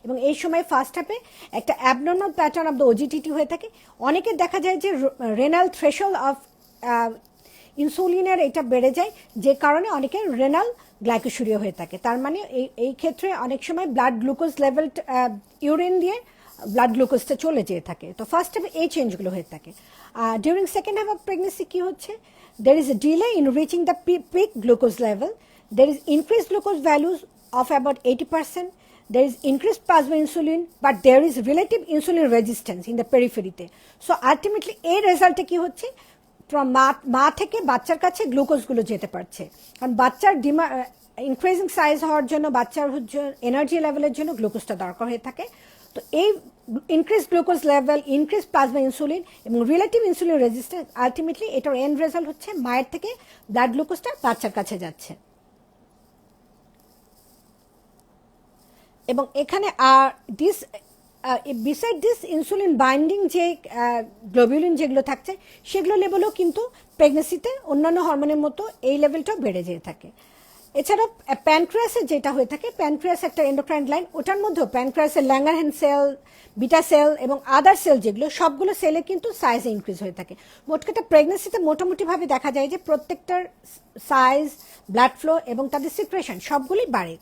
এবং এই সময় ফার্স্ট হাফে একটা abnormal pattern of the OGTT হয়ে থাকে। অনেকে দেখা যায় যে রেনাল থ্রেশহোল্ড অফ ইনসুলিনের এটা বেড়ে যায়, যে কারণে অনেকের রেনাল গ্লাইকোসুরিয়া হয়ে থাকে। তার মানে এই ক্ষেত্রে অনেক সময় ব্লাড গ্লুকোজ লেভেল ইউরিন দিয়ে ব্লাড গ্লুকোজটা চলে যেয়ে থাকে। তো ফার্স্ট হাফে এই চেঞ্জগুলো হয়ে থাকে। আর during second half of pregnancy কী হচ্ছে, there is a delay in reaching the peak glucose level, there is increased glucose values of about 80%, there is increased plasma insulin, but there is relative insulin resistance in the periphery. So ultimately এই রেজাল্টে কি হচ্ছে, মা থেকে বাচ্চার কাছে গ্লুকোজগুলো যেতে পারছে, কারণ বাচ্চার ইনক্রিজিং সাইজ হওয়ার জন্য, বাচ্চার এনার্জি লেভেলের জন্য গ্লুকোজটা দরকার হয়ে থাকে। তো এই increase glucose level, increase plasma insulin এবং রিলেটিভ ইনসুলিন রেজিস্ট্যান্স, আলটিমেটলি এটার এন্ড রেজাল্ট হচ্ছে মায়ের থেকে ব্লাড গ্লুকোজটা বাচ্চার কাছে যাচ্ছে। এবং এখানে আর বিসাইড দিস ইনসুলিন বাইন্ডিং যে গ্লোবিউলিন যেগুলো থাকছে সেগুলো লেভেলও কিন্তু প্রেগনেন্সিতে অন্যান্য হরমোনের মতো এই লেভেলটাও বেড়ে যেয়ে থাকে। এছাড়াও প্যানক্রিয়াসের যেটা হয়ে থাকে, প্যানক্রিয়াস একটা এন্ডোক্রাইন গ্ল্যান্ড, ওটার মধ্যেও প্যানক্রিয়াসের ল্যাঙ্গারহ্যান্স সেল, বিটা সেল এবং আদার সেল যেগুলো, সবগুলো সেলে কিন্তু সাইজ ইনক্রিজ হয়ে থাকে। মোট কথা প্রেগনেন্সিতে মোটামুটিভাবে দেখা যায় যে প্রত্যেকটার সাইজ, ব্লাড ফ্লো এবং তাদের সিক্রেশন সবগুলোই বাড়ে।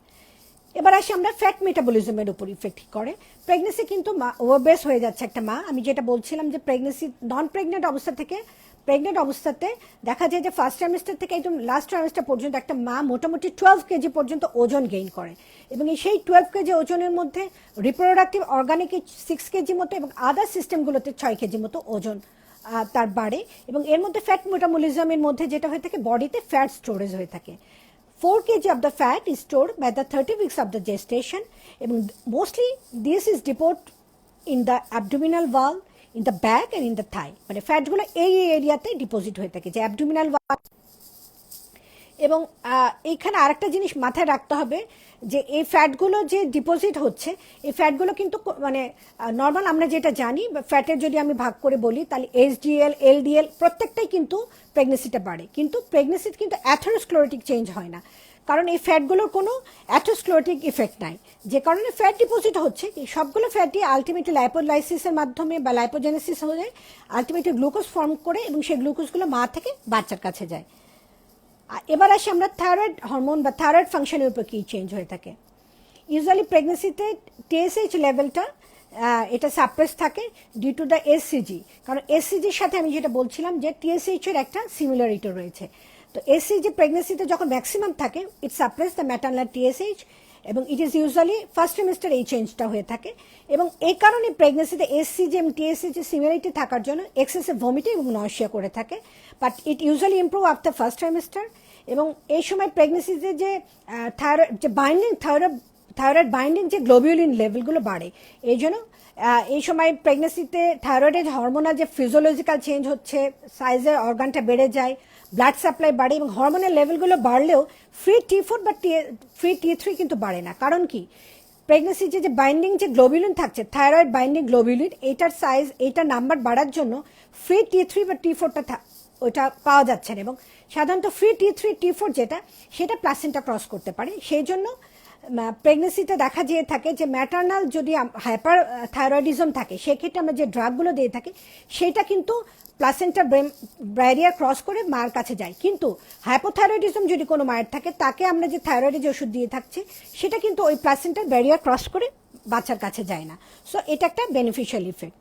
এবার আসি আমরা ফ্যাট মেটাবলিজমের উপর ইফেক্ট করে। প্রেগনেন্সি কিন্তু ওভারবেস হয়ে যাচ্ছে একটা মা, আমি যেটা বলছিলাম যে প্রেগনেন্সি নন প্রেগনেন্ট অবস্থা থেকে প্রেগনেন্ট অবস্থাতে দেখা যায় যে ফার্স্ট ট্রাইমেস্টার থেকে একদম লাস্ট ট্রাইমেস্টার পর্যন্ত একটা মা মোটামুটি 12 কেজি পর্যন্ত ওজন গেইন করে, এবং সেই 12 কেজি ওজনের মধ্যে রিপ্রোডাক্টিভ অর্গানিক 6 কেজি মতো এবং আদার সিস্টেমগুলোতে 6 কেজি মতো ওজন তার বাড়ে। এবং এর মধ্যে ফ্যাট মেটাবলিজমের মধ্যে যেটা হয়ে থাকে, বডিতে ফ্যাট স্টোরেজ হয়ে থাকে। 4 kg of the fat is stored by the 30 weeks of the gestation, এবং mostly this is deposited in the abdominal wall, in the back and in the thigh, মানে ফ্যাটগুলো এই এরিয়াতে ডিপোজিট হয়ে থাকে, যে অ্যাবডোমিনাল ওয়াল। এবং এইখানে আরেকটা জিনিস মাথায় রাখতে হবে যে এই ফ্যাটগুলো যে ডিপোজিট হচ্ছে, এই ফ্যাটগুলো কিন্তু মানে নর্মাল আমরা যেটা জানি, ফ্যাটের যদি আমি ভাগ করে বলি তাহলে এইচডিএল, এলডিএল প্রত্যেকটাই কিন্তু প্রেগনেন্সিটা বাড়ে, কিন্তু প্রেগনেন্সিতে কিন্তু অ্যাথেরোস্ক্লেরোটিক চেঞ্জ হয় না, কারণ এই ফ্যাটগুলোর কোনো অ্যাথেরোস্ক্লেরোটিক ইফেক্ট নাই, যে কারণে ফ্যাট ডিপোজিট হচ্ছে। সবগুলো ফ্যাটই আলটিমেটলি লাইপোলাইসিসের মাধ্যমে বা লাইপোজেনেসিস হয়ে আলটিমেটলি গ্লুকোজ ফর্ম করে, এবং সেই গ্লুকোজগুলো মা থেকে বাচ্চার কাছে যায়। এবার আসি আমরা থাইরয়েড হরমোন বা থাইরয়েড ফাংশনের উপর কী চেঞ্জ হয়ে থাকে। ইউজুয়ালি প্রেগনেন্সিতে টিএসএইচ লেভেলটা এটা সাপ্রেস থাকে ডিউ টু দ্য এসসিজি, কারণ এসসিজির সাথে আমি যেটা বলছিলাম যে টিএসএইচের একটা সিমিলারিটি রয়েছে। তো এসসিজি প্রেগনেন্সিতে যখন ম্যাক্সিমাম থাকে, ইট সাপ্রেস দ্য ম্যাটারনাল টিএসএইচ, এবং it is usually first trimester এই চেঞ্জটা হয়ে থাকে। এবং এই কারণে প্রেগনেন্সিতে এসসিজি এবং টিএসএইচের সিমিলারিটি থাকার জন্য এক্সেসিভ ভমিটিং এবং নয়শিয়া করে থাকে, but it usually improve after first trimester. এবং এই সময় প্রেগনেন্সিতে যে থাইরয়েড বাইন্ডিং যে গ্লোবিউলিন লেভেলগুলো বাড়ে, এই জন্য এই সময় প্রেগনেন্সিতে থাইরয়েডের হরমোনাল যে ফিজিওলজিক্যাল চেঞ্জ হচ্ছে, সাইজের অর্গানটা বেড়ে যায়, ব্লাড সাপ্লাই বাড়ে, এবং হরমোনের লেভেলগুলো বাড়লেও ফ্রি T4 বা ফ্রি T3 কিন্তু বাড়ে না। কারণ কি, প্রেগনেন্সি যে বাইন্ডিং যে গ্লোবিউলিন থাকছে, থাইরয়েড বাইন্ডিং গ্লোবিউলিন, এইটার সাইজ, এইটার নাম্বার বাড়ার জন্য ফ্রি T3 বা T4টা ওইটা পাওয়া যাচ্ছে না, এবং সাধারণত ফ্রি T3 T4 যেটা, সেটা প্লাসেন্টা ক্রস করতে পারে। সেই জন্য প্রেগনেন্সিতে দেখা যেয়ে থাকে যে ম্যাটারনাল যদি হাইপার থাইরয়েডিজম থাকে, সেক্ষেত্রে আমরা যে ড্রাগগুলো দিয়ে থাকি সেটা কিন্তু প্লাসেন্টা ব্যারিয়ার ক্রস করে মায়ের কাছে যায়, কিন্তু হাইপোথাইরয়েডিজম যদি কোনো মায়ের থাকে, তাকে আমরা যে থাইরয়েডের যে ওষুধ দিয়ে থাকছি সেটা কিন্তু ওই প্লাসেন্টার ব্যারিয়ার ক্রস করে বাচ্চার কাছে যায় না। সো এটা একটা বেনিফিশিয়াল ইফেক্ট।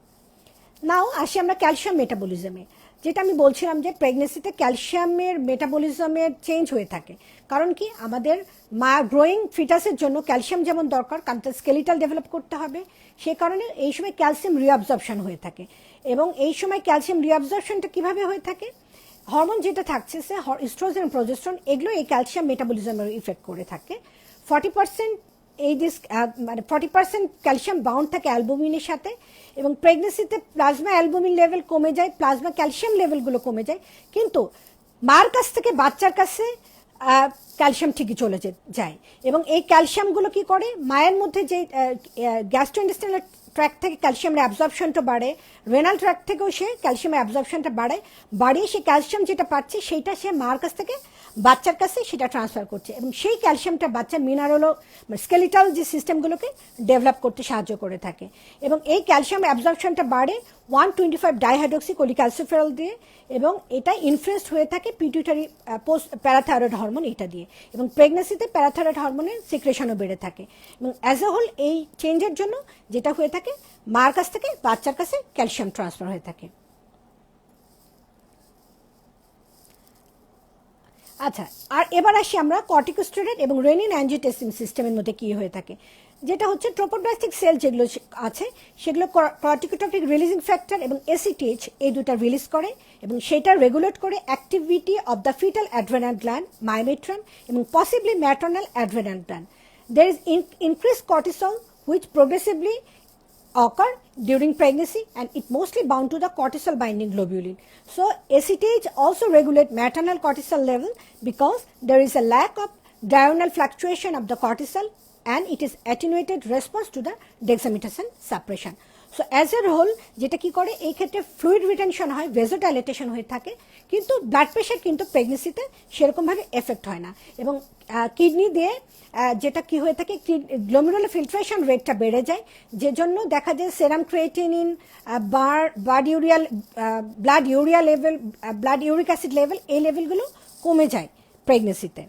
নাও আসি আমরা ক্যালসিয়াম মেটাবলিজমে, যেটা আমি বলছিলাম যে প্রেগনেন্সিতে ক্যালসিয়ামের মেটাবলিজমের চেঞ্জ হয়ে থাকে। কারণ কি, আমাদের মা গ্রোয়িং ফিটাসের জন্য ক্যালসিয়াম যেমন দরকার, কারণ তার স্কেলিটাল ডেভেলপ করতে হবে, সে কারণে এই সময় ক্যালসিয়াম রিঅ্যাবজর্পশন হয়ে থাকে। এবং এই সময় ক্যালসিয়াম রিঅ্যাবজর্পশনটা কীভাবে হয়ে থাকে, হরমোন যেটা থাকছে সে ইস্ট্রোজেন, প্রোজেস্টেরন, এগুলো এই ক্যালসিয়াম মেটাবলিজমের ইফেক্ট করে থাকে। 40% মানে 40% ক্যালসিয়াম বাউন্ড থাকে অ্যালবুমিনের সাথে, এবং প্রেগনেন্সিতে প্লাজমা অ্যালবুমিন লেভেল কমে যায়, প্লাজমা ক্যালসিয়াম লেভেলগুলো কমে যায়, কিন্তু মার কাছ থেকে বাচ্চার কাছে ক্যালসিয়াম ঠিকই চলে যায়। এবং এই ক্যালসিয়ামগুলো কি করে, মায়ের মধ্যে যে গ্যাস্ট্রোইন্টেস্টাইনাল ট্র্যাক্ট থেকে ক্যালসিয়ামের অ্যাবজর্পশনটা বাড়ে, রেনাল ট্র্যাক্ট থেকেও সে ক্যালসিয়ামের অ্যাবজর্পশনটা বাড়িয়ে সে ক্যালসিয়াম যেটা পাচ্ছে সেইটা সে মার কাছ থেকে বাচ্চার কাছে সেটা ট্রান্সফার করছে এবং সেই ক্যালসিয়ামটা বাচ্চার মিনারেল স্কেলিটাল যে সিস্টেমগুলোকে ডেভেলপ করতে সাহায্য করে থাকে এবং এই ক্যালসিয়াম অ্যাবজর্পশনটা বাড়ে 125 ডাইহাইড্রক্সি কোলিক্যালসিফেরল দিয়ে এবং এটা ইনফ্লুয়েসড হয়ে থাকে পিটুইটারি পোস্ট প্যারাথাইরয়েড হরমোন এটা দিয়ে এবং প্রেগনেন্সিতে প্যারাথাইরয়েড হরমোনের সিক্রেশনও বেড়ে থাকে এবং অ্যাজ এ হোল এই চেঞ্জের জন্য যেটা হয়ে থাকে মার কাছ থেকে বাচ্চার কাছে ক্যালসিয়াম ট্রান্সফার হয়ে থাকে। আচ্ছা, আর এবার আসি আমরা কর্টিকোস্টেরয়েড এবং রেনিন অ্যাঞ্জিওটেনসিন সিস্টেমের মধ্যে কি হয়ে থাকে, যেটা হচ্ছে ট্রোপোপ্লাস্টিক সেল যেগুলো আছে সেগুলো কর্টিকোট্রপিক রিলিজিং ফ্যাক্টর এবং এসিটিএইচ এই দুটা রিলিজ করে এবং সেটা রেগুলেট করে activity of the foetal adrenal gland myometrium এবং possibly maternal adrenal gland. There is increase cortisol which progressively occur during pregnancy and it mostly bound to the cortisol binding globulin. So ACTH also regulate maternal cortisol level because there is a lack of diurnal fluctuation of the cortisol and it is attenuated response to the dexamethasone suppression. So as a whole যেটা কি করে এই ক্ষেত্রে fluid retention হয়, ভেজোডাইলেটেশন হয়ে থাকে, কিন্তু blood pressure কিন্তু প্রেগনেন্সিতে সেরকমভাবে এফেক্ট হয় না এবং কিডনি দিয়ে যেটা কি হয়ে থাকে গ্লোমেরুলার ফিল্ট্রেশন রেটটা বেড়ে যায়, যে জন্য দেখা যায় serum creatinine, blood urea level, blood uric acid level এই লেভেলগুলো কমে যায় প্রেগনেন্সিতে।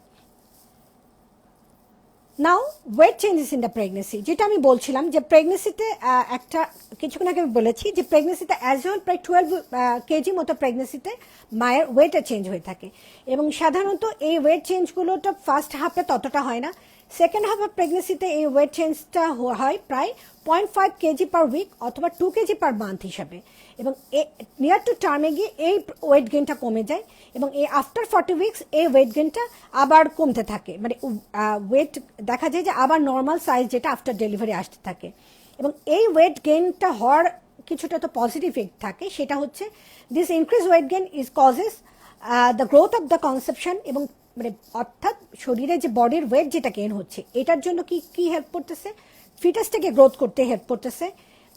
Now weight changes in the pregnancy, যেটা আমি বলছিলাম যে প্রেগনেন্সিতে একটা কিছুক্ষণ আগে আমি বলেছি যে প্রেগনেন্সিতে অ্যাজ ওয়েল প্রায় 12 কেজি মতো প্রেগনেন্সিতে মায়ের ওয়েটে চেঞ্জ হয়ে থাকে এবং সাধারণত এই ওয়েট চেঞ্জগুলোটা ফার্স্ট হাফে ততটা হয় না, সেকেন্ড হাফ অফ প্রেগনেন্সিতে এই ওয়েট চেঞ্জটা হয় প্রায় 0.5 কেজি পার উইক অথবা 2 কেজি পার মান্থ হিসাবে এবং নিয়ার টু টার্মে গিয়ে এই ওয়েট গেইনটা কমে যায় এবং এই আফটার 40 উইকস এই ওয়েট গেইনটা আবার কমতে থাকে, মানে ওয়েট দেখা যায় যে আবার নর্মাল সাইজ যেটা আফটার ডেলিভারি আসতে থাকে এবং এই ওয়েট গেইনটা হওয়ার কিছুটা তো পজিটিভ ইফেক্ট থাকে, সেটা হচ্ছে this increase weight gain is causes the growth of the conception এবং মানে অর্থাৎ শরীরে যে বডির ওয়েট যেটা গেইন হচ্ছে এটার জন্য কি কি হেল্প করতেছে, ফিটাসটাকে গ্রোথ করতে হেল্প করতেছে,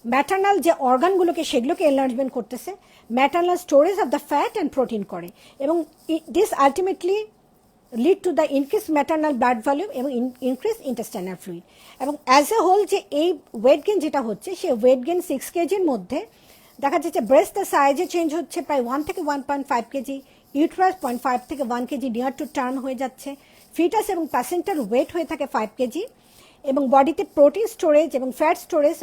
ম্যাটার্নাল যে অর্গানগুলোকে সেগুলোকে এনলার্জমেন্ট করতেছে, maternal storage of the fat and protein করে এবং this ultimately lead to the increase maternal blood volume এবং ইনক্রিজ ইন্টেস্টাইনাল ফ্লুইড এবং অ্যাজ এ হোল যে এই ওয়েট গেইন যেটা হচ্ছে সেই ওয়েট গেইন 6 কেজির মধ্যে দেখা যাচ্ছে ব্রেস্টের সাইজে চেঞ্জ হচ্ছে প্রায় 1 থেকে 1.5 কেজি, ইউট্রাস 0.5 থেকে 1 কেজি নিয়ার টু টার্ম হয়ে যাচ্ছে, ফিটাস এবং প্যাসেন্টার ওয়েট হয়ে থাকে 5 কেজি এবং বডিতে প্রোটিন স্টোরেজ এবং ফ্যাট স্টোরেজ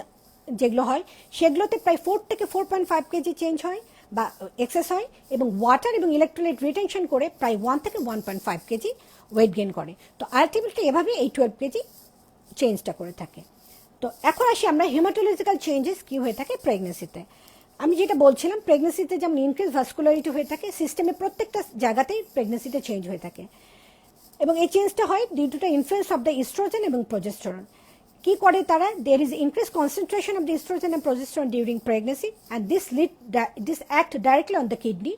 যেগুলো হয় সেগুলোতে প্রায় 4 থেকে 4.5 কেজি চেঞ্জ হয় বা এক্সেস হয় এবং ওয়াটার এবং ইলেকট্রোলাইট রিটেনশন করে প্রায় 1 থেকে 1.5 কেজি ওয়েট গেইন করে। তো আলটিমেটলি এভাবে এই 12 কেজি চেঞ্জটা করে থাকে। তো এখন আসি আমরা হেমাটোলজিক্যাল চেঞ্জেস কি হয়ে থাকে প্রেগনেন্সিতে। আমি যেটা বলছিলাম প্রেগনেন্সিতে যেমন ইনক্রিজ ভাস্কুলারিটি হয়ে থাকে, সিস্টেমে প্রত্যেকটা জায়গাতেই প্রেগনেন্সিতে চেঞ্জ হয়ে থাকে এবং এই চেঞ্জটা হয় due to the influence of the estrogen এবং প্রোজেস্টেরন। কি করে তারা, there is increase concentration of the estrogen and progesterone during pregnancy and this act directly on the kidney,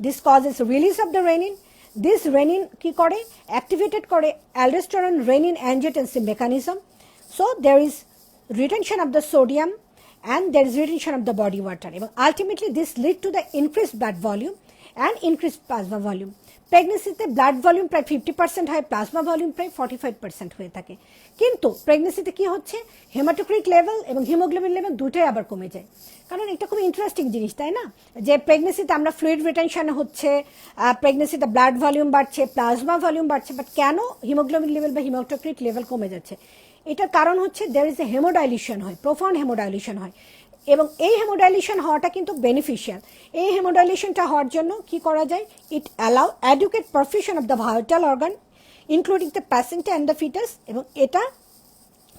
this causes release of the renin, this renin কি করে activated করে aldosterone renin angiotensin mechanism, so there is retention of the sodium and there is retention of the body water এবং ultimately this lead to the increased blood volume and increased plasma volume. প্রেগনেন্সিতে blood volume প্রায় 50% হয়, plasma volume প্রায় 45% হয়ে থাকে, কিন্তু প্রেগনেন্সিতে কি হচ্ছে হেমাটোক্রিট লেভেল এবং হিমোগ্লোবিন লেভেল দুটোই আবার কমে যায়। কারণ এটা খুব ইন্টারেস্টিং জিনিস, তাই না, যে প্রেগনেন্সিতে আমরা ফ্লুইড রিটেনশন হচ্ছে, প্রেগনেন্সিতে ব্লাড ভলিউম বাড়ছে, প্লাজমা ভলিউম বাড়ছে, বাট কেন হিমোগ্লোবিন লেভেল বা হিমোটোক্রিট লেভেল কমে যাচ্ছে? এটার কারণ হচ্ছে দের ইজ এ হেমোডাইলিউশন হয়, প্রোফাউন্ড হেমোডাইলিউশন হয় এবং এই হেমোডাইলিউশন হওয়াটা কিন্তু বেনিফিশিয়াল। এই হেমোডাইলিউশনটা হওয়ার জন্য কি করা যায়, it allow adequate perfusion of the vital organ including the placenta and the foetus এবং এটা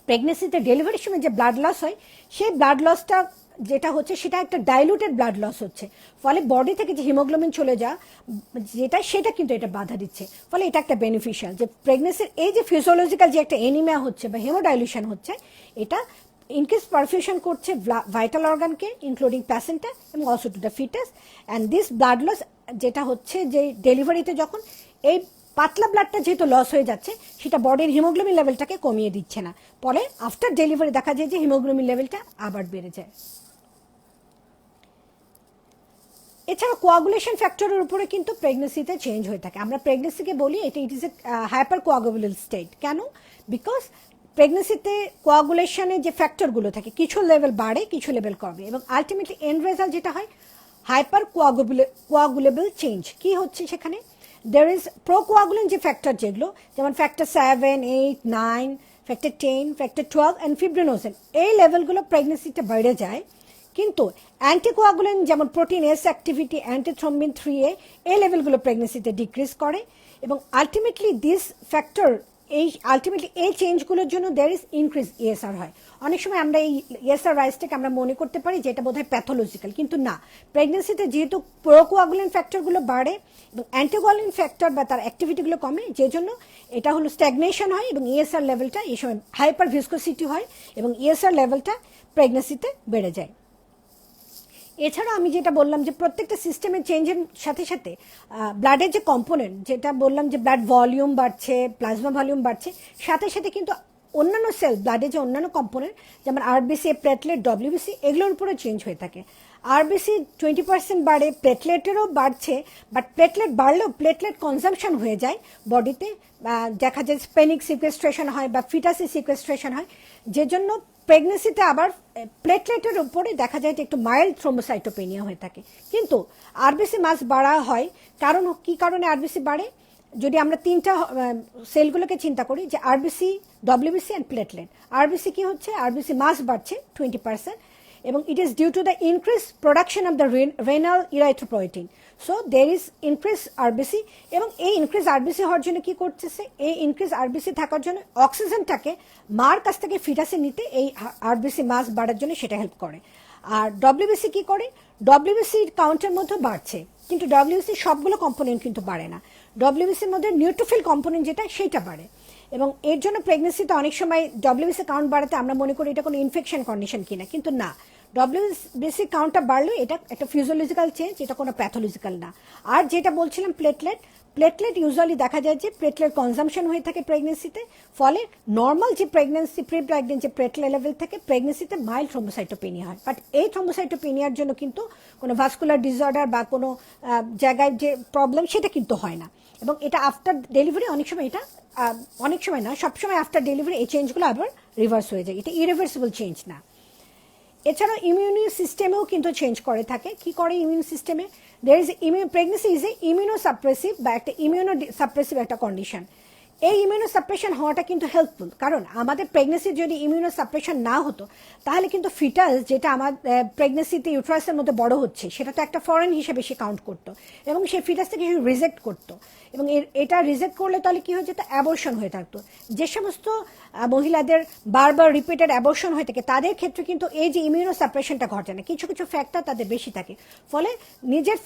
প্রেগনেন্সিতে ডেলিভারির সময় যে ব্লাড লস হয় সেই ব্লাড লসটা যেটা হচ্ছে সেটা একটা ডাইলুটেড ব্লাড লস হচ্ছে, ফলে বডি থেকে যে হিমোগ্লোবিন চলে যা যেটা সেটা কিন্তু এটা বাধা দিচ্ছে, ফলে এটা একটা বেনিফিশিয়াল যে প্রেগনেন্সির এই যে ফিজিওলজিক্যাল যে একটা এনিমিয়া হচ্ছে বা হেমোডাইলুশন হচ্ছে এটা ইনক্রিজ পারফিউশন করছে ভাইটাল অর্গানকে ইনক্লুডিং প্যাসেন্টা এবং also to the fetus and this blood loss যেটা হচ্ছে যে ডেলিভারিতে যখন এই পাতলা ব্লাডটা যেহেতু লস হয়ে যাচ্ছে সেটা বডির হিমোগ্লোবিন লেভেলটাকে কমিয়ে দিচ্ছে না, ফলে আফটার ডেলিভারি দেখা যায় যে হিমোগ্লোবিন লেভেলটা আবার বেড়ে যায়। এছাড়া কোয়াগুলেশন ফ্যাক্টরের উপরে কিন্তু প্রেগনেন্সিতে চেঞ্জ হয়ে থাকে। আমরা প্রেগনেন্সিকে বলি এটা ইট is A hyper coagulable state. কেন? বিকজ প্রেগনেন্সিতে কোয়াগুলেশনের যে ফ্যাক্টরগুলো থাকে কিছু লেভেল বাড়ে, কিছু লেভেল কমে, এবং আলটিমেটলি এন্ড রেজাল্ট যেটা হয় হাইপার কোয়াগুলেবল চেঞ্জ। কি হচ্ছে সেখানে? দের ইজ প্রোকোয়াগুলেন্ট যে ফ্যাক্টর যেগুলো, যেমন factor 7, 8, 9, factor 10, factor 12 and fibrinogen, এই লেভেলগুলো প্রেগনেন্সিতে বেড়ে যায়। কিন্তু অ্যান্টিকোয়াগুলেন্ট যেমন প্রোটিন এস অ্যাক্টিভিটি, অ্যান্টিথ্রম্বিন 3A, এই লেভেলগুলো প্রেগনেন্সিতে ডিক্রিজ করে, এবং আলটিমেটলি দিস ফ্যাক্টর এই চেঞ্জগুলোর জন্য দের ইজ ইনক্রিজ ইএসআর হয়। অনেক সময় আমরা এই ইএসআর রাইজটাকে আমরা মনে করতে পারি যে এটা বোধহয় প্যাথোলজিক্যাল, কিন্তু না। প্রেগনেন্সিতে যেহেতু প্রোকোয়াগুলেন্ট ফ্যাক্টরগুলো বাড়ে এবং অ্যান্টিকোয়াগুলেন্ট ফ্যাক্টর বা তার অ্যাক্টিভিটিগুলো কমে, যে জন্য এটা হলো স্ট্যাগনেশন হয় এবং ইএসআর লেভেলটা এই সময় হাইপার ভিসকোসিটি হয় এবং ইএসআর লেভেলটা প্রেগনেন্সিতে বেড়ে যায়। এছাড়া আমি যেটা বললাম যে প্রত্যেকটা সিস্টেমের চেঞ্জের সাথে সাথে ব্লাডের যে কম্পোনেন্ট, যেটা বললাম যে ব্লাড ভলিউম বাড়ছে, প্লাজমা ভলিউম বাড়ছে, সাথে সাথে কিন্তু অন্যান্য সেল, ব্লাডের যে অন্যান্য কম্পোনেন্ট যেমন আরবিসি, প্লেটলেট, ডব্লিউবিসি, এগুলোর উপরে চেঞ্জ হয়ে থাকে। আরবিসি 20% বাড়ে, প্লেটলেটেরও বাড়ছে, বাট প্লেটলেট বাড়লেও প্লেটলেট কনজামশন হয়ে যায় বডিতে, দেখা যায় স্পেনিক সিকুয়েস্ট্রেশন হয় বা ফিটাসি সিকুয়েস্ট্রেশন হয়, যে জন্য প্রেগনেন্সিতে আবার প্লেটলেটের উপরে দেখা যায় যে একটু মাইল্ড থ্রোম্বোসাইটোপেনিয়া হয়ে থাকে। কিন্তু আরবিসি মাস বাড়া হয় কারণ কি কারণে আরবিসি বাড়ে? যদি আমরা তিনটা সেলগুলোকে চিন্তা করি, যে RBC, WBC and platelet. RBC কি হচ্ছে? আরবিসি মাস বাড়ছে 20%, এবং it is due to the increase production of the renal erythropoietin. So there is increase RBC, এবং এই ইনক্রিজ আরবিসি হওয়ার জন্য কি করতেছে? এই ইনক্রিজ আরবিসি থাকার জন্য অক্সিজেনটাকে মার কাছ থেকে ফিটাসে নিতে এই আরবিসি মাস বাড়ার জন্য সেটা হেল্প করে। আর ডব্লিউবিসি কি করে? ডব্লিউবিসির কাউন্টের মধ্যে বাড়ছে, কিন্তু ডব্লিউবিসি সবগুলো কম্পোনেন্ট কিন্তু বাড়ে না। ডব্লিউবিসির মধ্যে নিউট্রোফিল কম্পোনেন্ট যেটা, সেইটা বাড়ে, এবং এর জন্য প্রেগনেন্সিতে অনেক সময় ডব্লিউবিসি কাউন্ট বাড়াতে আমরা মনে করি এটা কোনো ইনফেকশন কন্ডিশন কিনা, কিন্তু না। ডব্লিউবিসি কাউন্টটা বাড়লে এটা একটা ফিজিওলজিক্যাল চেঞ্জ, এটা কোনো প্যাথোলজিক্যাল না। আর যেটা বলছিলাম প্লেটলেট ইউজুয়ালি দেখা যায় যে প্লেটলেট কনজামশন হয়ে থাকে প্রেগনেন্সিতে, ফলে নর্মাল যে প্রেগনেন্সি প্রি প্রেগনেন্ট যে প্লেটলেট লেভেল থাকে প্রেগনেন্সিতে মাইল্ড থ্রোম্বোসাইটোপেনিয়া হয়। বাট এই থ্রোম্বোসাইটোপেনিয়ার জন্য কিন্তু কোনো ভাস্কুলার ডিসঅর্ডার বা কোনো জায়গায় যে প্রবলেম সেটা কিন্তু হয় না, এবং এটা আফটার ডেলিভারি অনেক সময়, এটা অনেক সময় না, সবসময় আফটার ডেলিভারি এই চেঞ্জগুলো আবার রিভার্স হয়ে যায়, এটা ইরিভার্সিবল চেঞ্জ না। এছাড়াও ইমিউনি সিস্টেমেও কিন্তু চেঞ্জ করে থাকে। কি করে ইমিউন সিস্টেমে? প্রেগনেন্সি ইজ এ ইমিউনোসাপ্রেসিভ বা একটা ইমিউনোসাপ্রেসিভ একটা কন্ডিশন। এই ইমিউনোসাপ্রেশন হওয়াটা কিন্তু হেল্পফুল, কারণ আমাদের প্রেগনেন্সি যদি ইমিউনোসাপ্রেশন না হতো তাহলে কিন্তু ফিটাস, যেটা আমার প্রেগনেন্সিতে ইউট্রাসের মধ্যে বড় হচ্ছে, সেটা তো একটা ফরেন হিসেবে সে কাউন্ট করতো, এবং সেই ফিটাস থেকে রিজেক্ট করতো, এবং এটা রিজেক্ট করলে তাহলে কি হয়ে যেত? অ্যাবর্শন হয়ে থাকতো। যে সমস্ত মহিলাদের বারবার রিপিটেড অ্যাবর্শন হয়ে থাকে তাদের ক্ষেত্রে কিন্তু এই যে ইমিউনোসাপ্রেশনটা ঘটে না, কিছু কিছু ফ্যাক্টর তাদের বেশি থাকে, ফলে নিজের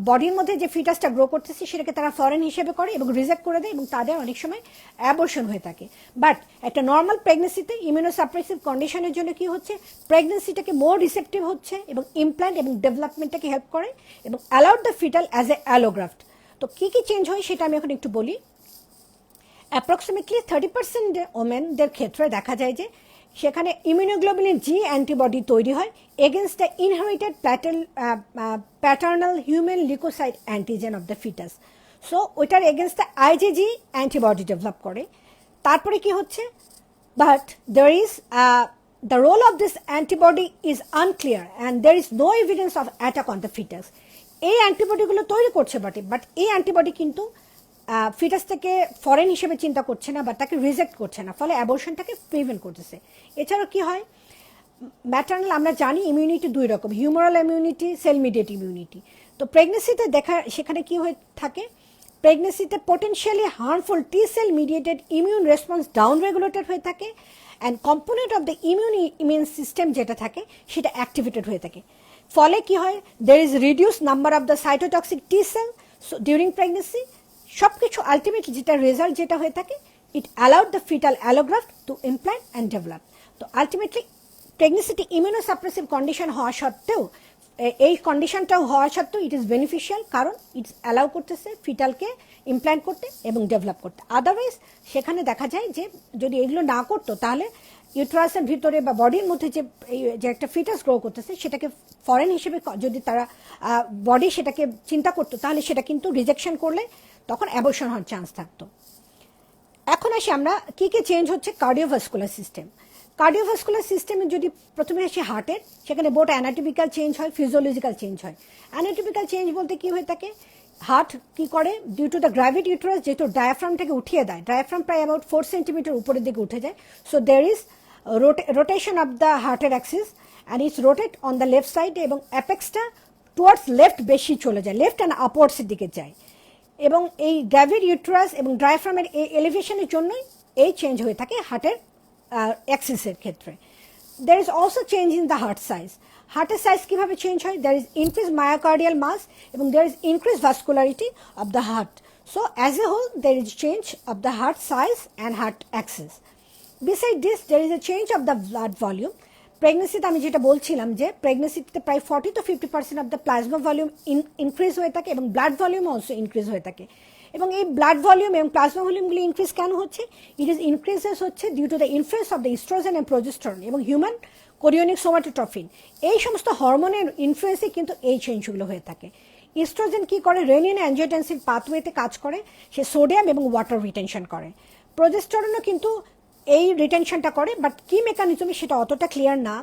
বডির মধ্যে যে ফিটাসটা গ্রো করতেছে সেটাকে তারা ফরেন হিসেবে করে এবং রিজেক্ট করে দেয়, এবং তাদের অনেক সময় অ্যাবর্শন হয়ে থাকে। বাট একটা নর্মাল প্রেগনেন্সিতে ইমিউনোসাপ্রেসিভ কন্ডিশনের জন্য কি হচ্ছে? প্রেগনেন্সিটাকে মোর রিসেপটিভ হচ্ছে এবং ইমপ্ল্যান্ট এবং ডেভেলপমেন্টটাকে হেল্প করে এবং allowed the foetal as a allograft. তো কী কী চেঞ্জ হয় সেটা আমি এখন একটু বলি। অ্যাপ্রক্সিমেটলি 30% ওমেনদের ক্ষেত্রে দেখা যায় যে সেখানে ইমিউনোগ্লোবুলিন জি অ্যান্টিবডি তৈরি হয় against the inherited paternal human leucocyte antigen of the foetus. So ওইটার against the IgG antibody develop করে। তারপরে কি হচ্ছে? But there is the role of this antibody is unclear and there is no evidence of attack on the fetus. এই অ্যান্টিবডিগুলো তৈরি করছে but এই antibody কিন্তু ফিটাস থেকে ফরেন হিসেবে চিন্তা করছে না বা তাকে রিজেক্ট করছে না, ফলে অ্যাবর্শনটাকে প্রিভেন্ট করতেছে। এছাড়াও কি হয়? ম্যাটার্নাল, আমরা জানি ইমিউনিটি দুই রকম, humoral immunity, cell mediate immunity. তো প্রেগনেন্সিতে সেখানে কি হয়ে থাকে? প্রেগনেন্সিতে potentially harmful T cell mediated immune response down regulated হয়ে থাকে, and component of the immune system যেটা থাকে সেটা অ্যাক্টিভেটেড হয়ে থাকে। ফলে কি হয়? There is reduce number of the cytotoxic T cell during pregnancy. সব কিছু আলটিমেটলি যেটা রেজাল্ট যেটা হয়ে থাকে, it allowed the foetal allograft to implant and develop. তো আলটিমেটলি প্রেগনেন্সিটি ইমিউনোসাপ্রেসিভ কন্ডিশন হওয়া সত্ত্বেও এই কন্ডিশনটাও হওয়া সত্ত্বেও ইট ইজ বেনিফিশিয়াল, কারণ ইটস অ্যালাউ করতেছে ফিটালকে ইমপ্ল্যান্ট করতে এবং ডেভেলপ করতে। আদারওয়াইজ সেখানে দেখা যায় যে যদি এগুলো না করতো তাহলে ইউট্রাসের ভিতরে বা বডির মধ্যে যে একটা ফিটাস গ্রো করতেছে সেটাকে ফরেন হিসেবে যদি তারা বডি সেটাকে চিন্তা করতো তাহলে সেটা কিন্তু রিজেকশন করলে তখন অ্যাবর্শন হওয়ার চান্স থাকতো। এখন আসি আমরা কী কী চেঞ্জ হচ্ছে কার্ডিওভাস্কুলার সিস্টেম। কার্ডিওভাস্কুলার সিস্টেমে যদি প্রথমে আসি হার্টের, সেখানে বোট অ্যানাটমিক্যাল চেঞ্জ হয়, ফিজিওলজিক্যাল চেঞ্জ হয়। অ্যানাটমিক্যাল চেঞ্জ বলতে কী হয়ে থাকে, হার্ট কী করে, due to the gravity uterus যেহেতু ডায়াফ্রামটাকে উঠিয়ে দেয়, ডায়াফ্রাম প্রায় অ্যাবাউট 4 সেন্টিমিটার উপরের দিকে উঠে যায়, so there is rotation of the হার্টের axis and it's rotate on the left side এবং অ্যাপেক্সটা টুয়ার্ডস লেফট বেশি চলে যায়, লেফট অ্যান্ড আপওয়ার্ডসের দিকে যায়। এবং এই গ্র্যাভিড ইউটেরাস এবং ডায়াফ্রামের এই এলিভেশনের জন্যই এই চেঞ্জ হয়ে থাকে হার্টের অ্যাক্সিসের ক্ষেত্রে। There is also change in the heart size. হার্টের সাইজ কীভাবে চেঞ্জ হয়, there is increase myocardial mass এবং there is increase vascularity of the heart. So as a whole there is change of the heart size and heart axis. Beside this, there is a change of the blood volume. প্রেগনেন্সিতে আমি যেটা বলছিলাম যে প্রেগনেন্সিতে প্রায় 40 to 50% of the plasma volume increase হয়ে থাকে এবং blood volume also increase হয়ে থাকে। এবং এই ব্লাড ভলিউম এবং প্লাজমা ভলিউমগুলি ইনক্রিজ কেন হচ্ছে, ইট ইজ ইনক্রিজেস হচ্ছে due to the influence of the estrogen and progesterone এবং হিউম্যান কোরিওনিক সোমাটোট্রফিন। এই সমস্ত হরমোনের ইনফ্লুয়েন্সে কিন্তু এই চেঞ্জগুলো হয়ে থাকে। ইস্ট্রোজেন কী করে, রেনিন অ্যাঞ্জিওটেনসিন পাথওয়েতে কাজ করে, সে সোডিয়াম এবং ওয়াটার রিটেনশন করে। প্রোজেস্টেরনও কিন্তু এই রিটেনশনটা করে, বাট কী মেকানিজমে সেটা অতটা ক্লিয়ার না।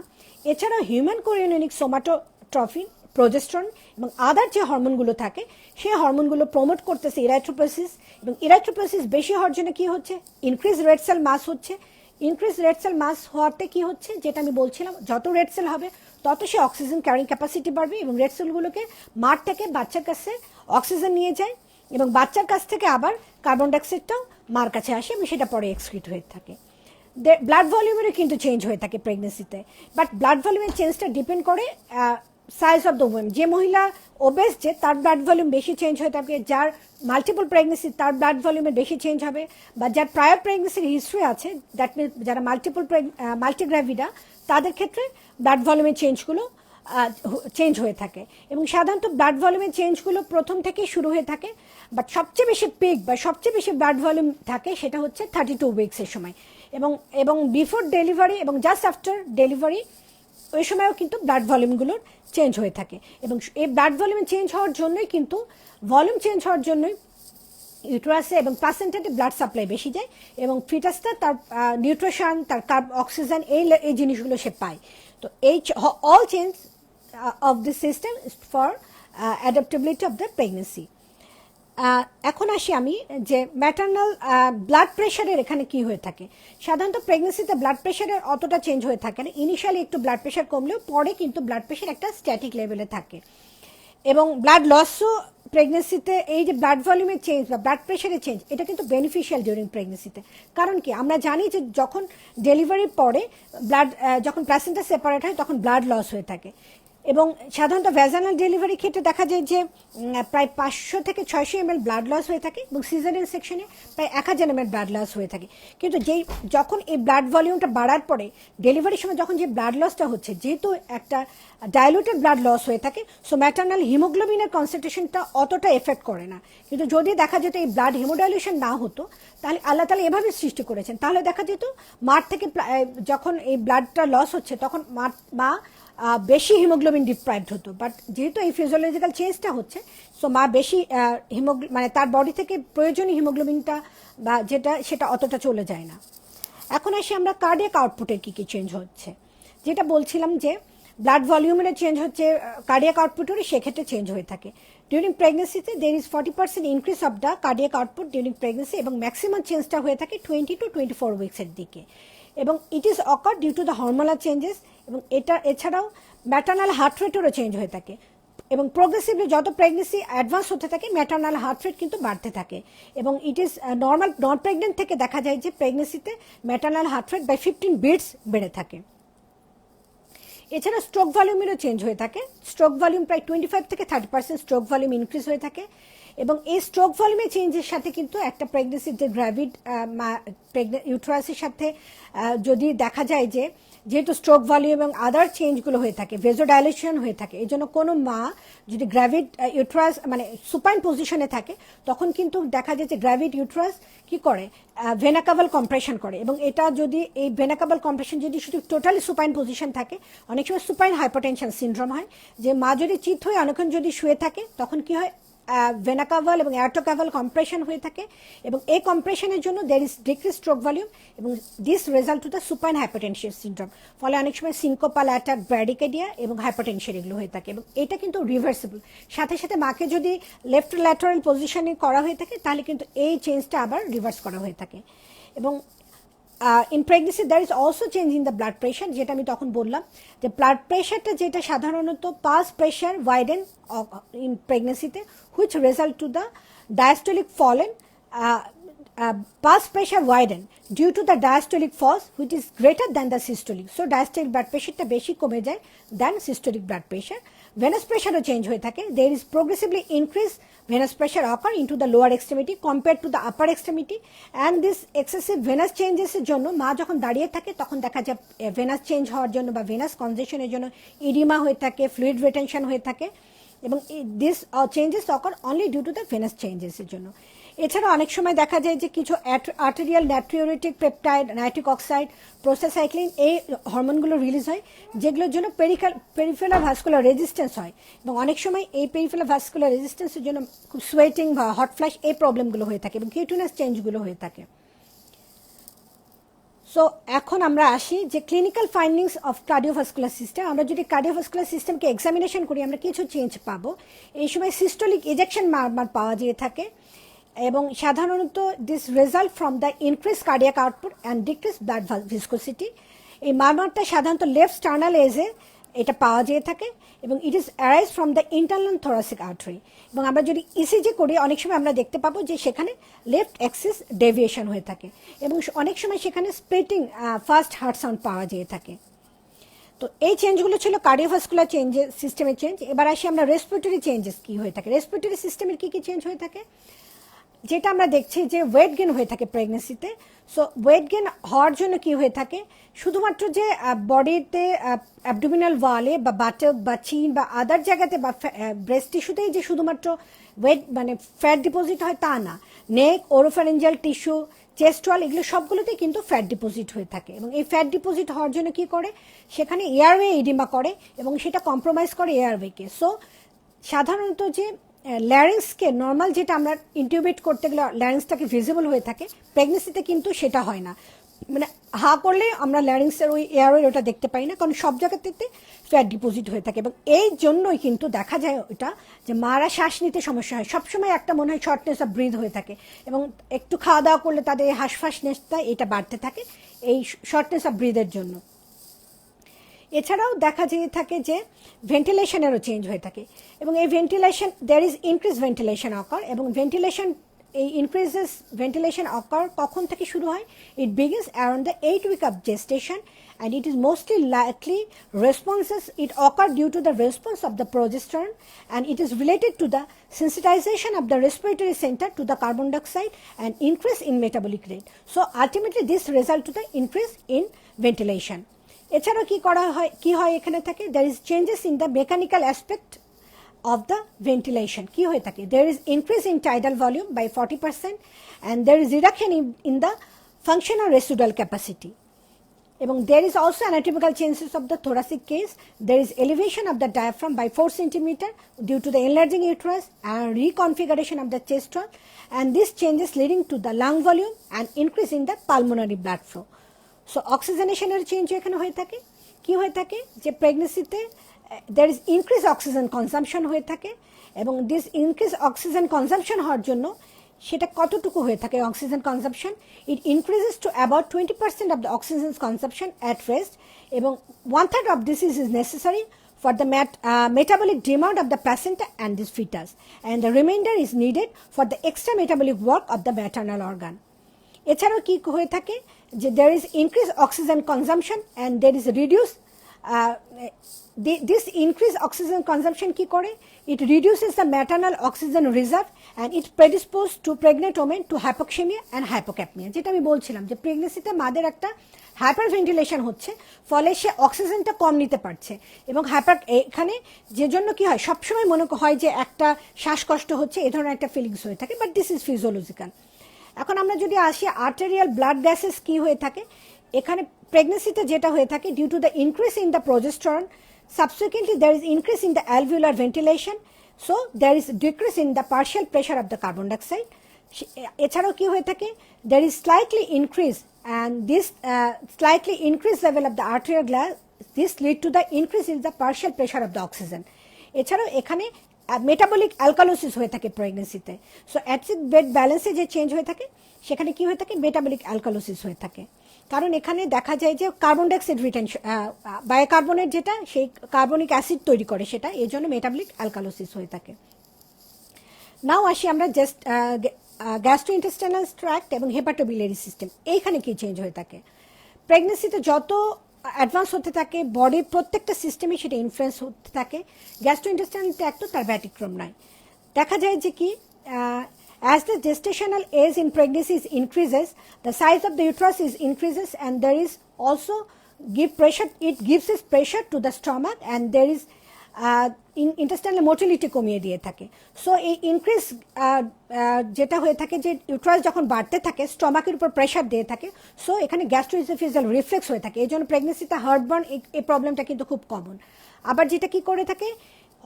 এছাড়াও হিউম্যান কোরিওনিক সোমাটোট্রফিন, প্রোজেস্টেরন এবং আদার যে হরমোনগুলো থাকে সেই হরমোনগুলো প্রমোট করতেছে ইরাইথ্রোপোয়েসিস, এবং ইরাইথ্রোপোয়েসিস বেশি হওয়ার জন্য কী হচ্ছে, ইনক্রিজ রেড সেল মাস হচ্ছে। ইনক্রিজ রেড সেল মাস হওয়াতে কী হচ্ছে, যেটা আমি বলছিলাম, যত রেড সেল হবে তত সে অক্সিজেন ক্যারিং ক্যাপাসিটি বাড়বে এবং রেড সেলগুলোকে মাঠ থেকে বাচ্চার কাছে অক্সিজেন নিয়ে যায় এবং বাচ্চার কাছ থেকে আবার কার্বন ডাইঅক্সাইডটাও মার কাছে আসে এবং সেটা পরে এক্সক্রিট হয়ে থাকে। ব্লাড ভলিউমেরও কিন্তু চেঞ্জ হয়ে থাকে প্রেগনেন্সিতে, বাট ব্লাড ভলিউমের চেঞ্জটা ডিপেন্ড করে সাইজ অফ দ্য ওমেন। যে মহিলা ওবেস যে তার ব্লাড ভলিউম বেশি চেঞ্জ হয়ে থাকে, যার মাল্টিপল প্রেগনেন্সি তার ব্লাড ভলিউমের বেশি চেঞ্জ হবে, বা যার প্রায়র প্রেগনেন্সির হিস্ট্রি আছে, দ্যাট মিনস যারা মাল্টিগ্র্যাভিডা তাদের ক্ষেত্রে ব্লাড ভলিউমের চেঞ্জগুলো চেঞ্জ হয়ে থাকে। এবং সাধারণত ব্লাড ভলিউমের চেঞ্জগুলো প্রথম থেকেই শুরু হয়ে থাকে, বাট সবচেয়ে বেশি পিক বা সবচেয়ে বেশি ব্লাড ভলিউম থাকে সেটা হচ্ছে 32 উইকসের সময় এবং বিফোর ডেলিভারি এবং জাস্ট আফটার ডেলিভারি ওই সময়ও কিন্তু ব্লাড ভলিউমগুলোর চেঞ্জ হয়ে থাকে। এবং এই ব্লাড ভলিউম চেঞ্জ হওয়ার জন্যই কিন্তু ভলিউম চেঞ্জ হওয়ার জন্যই ইউটেরাসে এবং প্লাসেন্টাতে ব্লাড সাপ্লাই বেশি যায় এবং ফিটাসটা তার নিউট্রিশন, তার অক্সিজেন এই জিনিসগুলো সে পায়। তো এই all change of the system is for adaptability of the pregnancy. এখন আসি আমি যে ম্যাটারনাল ব্লাড প্রেশারের এখানে কি হয়ে থাকে। সাধারণত প্রেগনেন্সিতে ব্লাড প্রেশারের অতটা চেঞ্জ হয়ে থাকে না, ইনিশিয়ালি একটু ব্লাড প্রেশার কমলেও পরে কিন্তু ব্লাড প্রেশার একটা স্ট্যাটিক লেভেলে থাকে। এবং ব্লাড লসও প্রেগনেন্সিতে, এই যে ব্লাড ভলিউমের চেঞ্জ বা ব্লাড প্রেশারের চেঞ্জ, এটা কিন্তু বেনিফিশিয়াল ডিউরিং প্রেগনেন্সিতে। কারণ কি, আমরা জানি যে যখন ডেলিভারির পরে যখন প্লাসেন্টা সেপারেট হয় তখন ব্লাড লস হয়ে থাকে। এবং সাধারণত ভ্যাজানাল ডেলিভারি ক্ষেত্রে দেখা যায় যে প্রায় 500 থেকে 600 ml ব্লাড লস হয়ে থাকে এবং সিজারিয়ান সেকশনে প্রায় 1000 ml ব্লাড লস হয়ে থাকে। কিন্তু যখন এই ব্লাড ভলিউমটা বাড়ার পরে ডেলিভারির সময় যখন যে ব্লাড লসটা হচ্ছে, যেহেতু একটা ডাইলুটেড ব্লাড লস হয়ে থাকে, সো ম্যাটারনাল হিমোগ্লোবিনের কনসেন্ট্রেশনটা অতটা এফেক্ট করে না। কিন্তু যদি দেখা যেত এই ব্লাড হিমোডাইলুশন না হতো, তাহলে আল্লাহ তাআলা এভাবে সৃষ্টি করেছেন, তাহলে দেখা যেত মার থেকে যখন এই ব্লাডটা লস হচ্ছে তখন মা বেশি হিমোগ্লোবিন ডিপ্রাইভড হতো। বাট যেহেতু এই ফিজিওলজিক্যাল চেঞ্জটা হচ্ছে, সো মা বেশি মানে তার বডি থেকে প্রয়োজনীয় হিমোগ্লোবিনটা বা সেটা অতটা চলে যায় না। এখন আসি আমরা কার্ডিয়াক আউটপুটের কী কী চেঞ্জ হচ্ছে। যেটা বলছিলাম যে ব্লাড ভলিউমের চেঞ্জ হচ্ছে, কার্ডিয়াক আউটপুটেরও সেক্ষেত্রে চেঞ্জ হয়ে থাকে। ডিউরিং প্রেগনেন্সিতে there is 40% increase of the cardiac output during pregnancy এবং ম্যাক্সিমাম চেঞ্জটা হয়ে থাকে 20 to 24 উইকসের দিকে। এবং it is occur due to the hormonal changes. এবং এছাড়াও ম্যাটারনাল হার্ট রেটেরও চেঞ্জ হয়ে থাকে এবং প্রোগ্রেসিভলি যত প্রেগনেন্সি অ্যাডভান্স হতে থাকে ম্যাটারনাল হার্ট রেট কিন্তু বাড়তে থাকে। এবং it is normal non pregnant থেকে দেখা যায় যে প্রেগনেন্সিতে maternal heart rate by 15 beats বেড়ে থাকে। এছাড়া স্ট্রোক ভলিউমেরও চেঞ্জ হয়ে থাকে। স্ট্রোক ভলিউম প্রায় 25 থেকে 30% স্ট্রোক ভলিউম ইনক্রিজ হয়ে থাকে এবং এই স্ট্রোক ভলিউমে চেঞ্জের সাথে কিন্তু একটা প্রেগনেন্সির যে গ্র্যাভিড ইউট্রাসের সাথে যদি দেখা যায় যে যেহেতু স্ট্রোক ভলিউম এবং আদার চেঞ্জগুলো হয়ে থাকে, ভেজোডাইলেশন হয়ে থাকে, এই জন্য কোনো মা যদি গ্র্যাভিড ইউট্রাস মানে সুপাইন পজিশনে থাকে তখন কিন্তু দেখা যায় যে গ্র্যাভিড ইউট্রাস কি করে ভেনাকাভাল কম্প্রেশন করে, এবং এটা যদি এই ভেনাকাভাল কম্প্রেশন যদি শুধু টোটালি সুপাইন পজিশন থাকে, অনেক সময় সুপাইন হাইপারটেনশন সিনড্রোম হয়, যে মা যদি চিত হয়ে অনেকক্ষণ যদি শুয়ে থাকে তখন কি হয় ভেনাকাভাল এবং অ্যাটোকাভাল কম্প্রেশন হয়ে থাকে, এবং এই কম্প্রেশনের জন্য there is decrease stroke volume এবং this result to the supine hypertension syndrome, ফলে অনেক সময় সিনকোপাল অ্যাটাক, ব্র্যাডিকেডিয়া এবং হাইপারটেনশন এগুলো হয়ে থাকে, এবং এটা কিন্তু রিভার্সিবল। সাথে সাথে মাকে যদি লেফট ল্যাটারাল পজিশনে করা হয়ে থাকে তাহলে কিন্তু এই চেঞ্জটা আবার রিভার্স করা হয়ে থাকে। এবং in pregnancy there is also change in the blood pressure, যেটা আমি তখন বললাম যে ব্লাড প্রেশারটা যেটা সাধারণত পাস প্রেশার ওয়াইডেন ইন প্রেগনেন্সিতে which result to the diastolic fallen pulse pressure widen due to the diastolic falls which is greater than the systolic. So diastolic blood প্রেশারটা বেশি কমে যায় than systolic blood pressure. Venous প্রেশারও change হয়ে থাকে, there is progressively increase venous pressure occur into the lower extremity compared to the upper extremity, and this excessive venous changes এর জন্য মা যখন দাঁড়িয়ে থাকে তখন দেখা যায় ভেনাস চেঞ্জ হওয়ার জন্য বা ভেনাস কনজেশনের জন্য ইডিমা হয়ে থাকে, ফ্লুইড রিটেনশন হয়ে থাকে, এবং this changes occur only due to the venous চেঞ্জেসের জন্য। এছাড়া অনেক সময় দেখা যায় যে কিছু arterial natriuretic peptide, nitric oxide, prostacyclin এই হরমোনগুলো রিলিজ হয়, যেগুলোর জন্য পেরিফেরাল ভাস্কুলার রেজিস্ট্যান্স হয়, এবং অনেক সময় এই পেরিফেরাল ভাস্কুলার রেজিস্ট্যান্সের জন্য খুব সোয়েটিং বা হট ফ্ল্যাশ এই প্রবলেমগুলো হয়ে থাকে এবং কিউটিনাস চেঞ্জগুলো হয়ে থাকে। সো এখন আমরা আসি যে clinical findings of cardiovascular system. আমরা যদি কার্ডিওভাস্কুলার সিস্টেমকে এক্সামিনেশন করি আমরা কিছু চেঞ্জ পাবো। এই সময় সিস্টোলিক ইজেকশন মারমার পাওয়া যেয়ে থাকে, এবং সাধারণত this result from the increase cardiac output and decrease blood viscosity. এই মারমারটা সাধারণত লেফট স্টার্নাল এজে এটা পাওয়া যেয়ে থাকে, এবং it is arise from the internal thoracic artery. এবং আমরা যদি ইসিজি করি অনেক সময় আমরা দেখতে পাবো যে সেখানে লেফট অ্যাক্সিস ডেভিয়েশন হয়ে থাকে, এবং অনেক সময় সেখানে স্প্লিটিং ফার্স্ট হার্ট সাউন্ড পাওয়া যেয়ে থাকে। তো এই চেঞ্জগুলো ছিল কার্ডিওভাস্কুলার চেঞ্জেস, সিস্টেমের চেঞ্জ। এবার আসি আমরা রেসপিরেটরি চেঞ্জেস কী হয়ে থাকে। রেসপিরেটরি সিস্টেমের কী কী চেঞ্জ হয়ে থাকে, যেটা আমরা দেখছি যে ওয়েট গেন হয়ে থাকে প্রেগনেন্সিতে। সো ওয়েট গেন হওয়ার জন্য কি হয়ে থাকে, শুধুমাত্র যে বডিতে অ্যাবডোমিনাল ওয়ালে বা বাটক বা চিন বা আদার জায়গাতে বা ব্রেস্ট টিস্যুতেই যে শুধুমাত্র ওয়েট মানে ফ্যাট ডিপোজিট হয় তা না, নেক, ওরোফ্যারিঞ্জিয়াল টিস্যু, চেস্ট ওয়াল এগুলো সবগুলোতেই কিন্তু ফ্যাট ডিপোজিট হয়ে থাকে, এবং এই ফ্যাট ডিপোজিট হওয়ার জন্য কি করে, সেখানে এয়ারওয়ে ইডিমা করে এবং সেটা কম্প্রোমাইজ করে এয়ারওয়েকে। সো সাধারণত যে ল্যারিংসকে নর্মাল যেটা আমরা ইনটিউবেট করতে গেলে ল্যারিংসটাকে ভিজিবল হয়ে থাকে, প্রেগনেন্সিতে কিন্তু সেটা হয় না, মানে হা করলে আমরা ল্যারিংসের ওই এয়ারওয়ে ওটা দেখতে পাই না, কারণ সব জায়গাতে ফ্যাট ডিপোজিট হয়ে থাকে, এবং এই জন্যই কিন্তু দেখা যায় ওটা যে মারা শ্বাস নিতে সমস্যা হয়, সবসময় একটা মনে হয় শর্টনেস অফ ব্রিথ হয়ে থাকে, এবং একটু খাওয়া দাওয়া করলে তাদের হাঁসফাঁসনেসটা এটা বাড়তে থাকে এই শর্টনেস অফ ব্রিথের জন্য। এছাড়াও দেখা যেয়ে থাকে যে ভেন্টিলেশনেরও চেঞ্জ হয়ে থাকে, এবং এই ventilation there is increase ventilation occur, এবং ভেন্টিলেশন এই ইনক্রিজেস ভেন্টিলেশন অকার কখন থেকে শুরু হয়, it begins around the 8 week of gestation, and it is mostly likely responses it occur due to the response of the progesterone, and it is related to the sensitization of the respiratory center to the carbon dioxide and increase in metabolic rate. So ultimately this result to the increase in ventilation. এছাড়াও কি হয় এখানে থাকে, there is changes in the mechanical aspect of the ventilation. কি হয়ে থাকে, there is increase in tidal volume by 40%, and there is reduction in the functional residual capacity. এবং there is also anatomical changes of the thoracic case. There is elevation of the diaphragm by 4 cm due to the enlarging uterus and reconfiguration of the chest wall, and these changes leading to the lung volume and increase in the pulmonary blood flow. So অক্সিজেনেশনের change এখানে হয়ে থাকে। কি হয়ে থাকে যে প্রেগনেন্সিতে there is increase oxygen consumption হয়ে থাকে, এবং দিস ইনক্রিজ অক্সিজেন কনজাম্পশন হওয়ার জন্য সেটা কতটুকু হয়ে থাকে oxygen consumption, it increases to about 20% of the oxygen consumption at rest, এবং 1/3 of this is necessary for the metabolic demand of the placenta and this fetus, and the remainder is needed for the extra metabolic work of the maternal organ. এছাড়াও কি হয়ে থাকে যে there is increased oxygen consumption and there is reduced this increased oxygen consumption কি করে, it reduces the maternal oxygen reserve and it predisposes to pregnant women to hypoxemia and hypocapnia. যেটা আমি বলছিলাম যে প্রেগনেন্সিতে মাদের একটা হাইপার ভেন্টিলেশন হচ্ছে, ফলে সে অক্সিজেনটা কম নিতে পারছে এবং এখানে যে জন্য কি হয় সবসময় মনে হয় যে একটা শ্বাসকষ্ট হচ্ছে, এ ধরনের একটা ফিলিংস হয়ে থাকে, বাট দিস ইজ ফিজিওলজিক্যাল। এখন আমরা যদি আসি আর্টেরিয়াল ব্লাড গ্যাসেস কি হয়ে থাকে, এখানে প্রেগনেন্সিতে যেটা হয়ে থাকে, due to the increase in the progesterone, subsequently there is increase in the alveolar ventilation, so there is decrease in the partial pressure of the carbon dioxide. এছাড়াও কি হয়ে থাকে, there is slightly increase and this slightly increased level of the arterial gas, this lead to the increase in the partial pressure of the oxygen. এছাড়াও এখানে metabolic alkalosis হয়ে থাকে প্রেগনেন্সিতে, so acid bed ব্যালেন্সে যে চেঞ্জ হয়ে থাকে সেখানে কি হয়ে থাকে, মেটাবলিক অ্যালকালোসিস হয়ে থাকে। কারণ এখানে দেখা যায় যে কার্বন ডাইঅক্সাইড রিটেনশন, বায়োকার্বনেট যেটা সেই কার্বনিক অ্যাসিড তৈরি করে সেটা, এই জন্য মেটাবলিক অ্যালকালোসিস হয়ে থাকে। নাও আসি আমরা জাস্ট গ্যাস্ট্রোইন্টেস্টাইনাল ট্র্যাক্ট এবং হেপাটোবিলিয়ারি সিস্টেম, এইখানে কি চেঞ্জ হয়ে থাকে। প্রেগনেন্সিতে যত অ্যাডভান্স হতে থাকে বডির প্রত্যেকটা সিস্টেমে সেটা ইনফ্লুয়েন্স হতে থাকে, গ্যাস্ট্রোইন্টেস্টাইনাল ট্র্যাক্টও তার ব্যতিক্রম নয়। দেখা যায় যে কি, as the gestational age in pregnancy increases, the size of the uterus increases and there is also it gives us pressure to the stomach and there is intestinal motility কমিয়ে দিয়ে থাকে। সো এই ইনক্রিজ যেটা হয়ে থাকে যে uterus যখন বাড়তে থাকে স্টমাকের উপর প্রেশার দিয়ে থাকে, সো এখানে গ্যাস্ট্রোইসোফেজিয়াল রিফ্লেক্স হয়ে থাকে, এই জন্য প্রেগনেন্সিতে হার্টবার্ন এই প্রবলেমটা কিন্তু খুব কমন। আবার যেটা কি করে থাকে,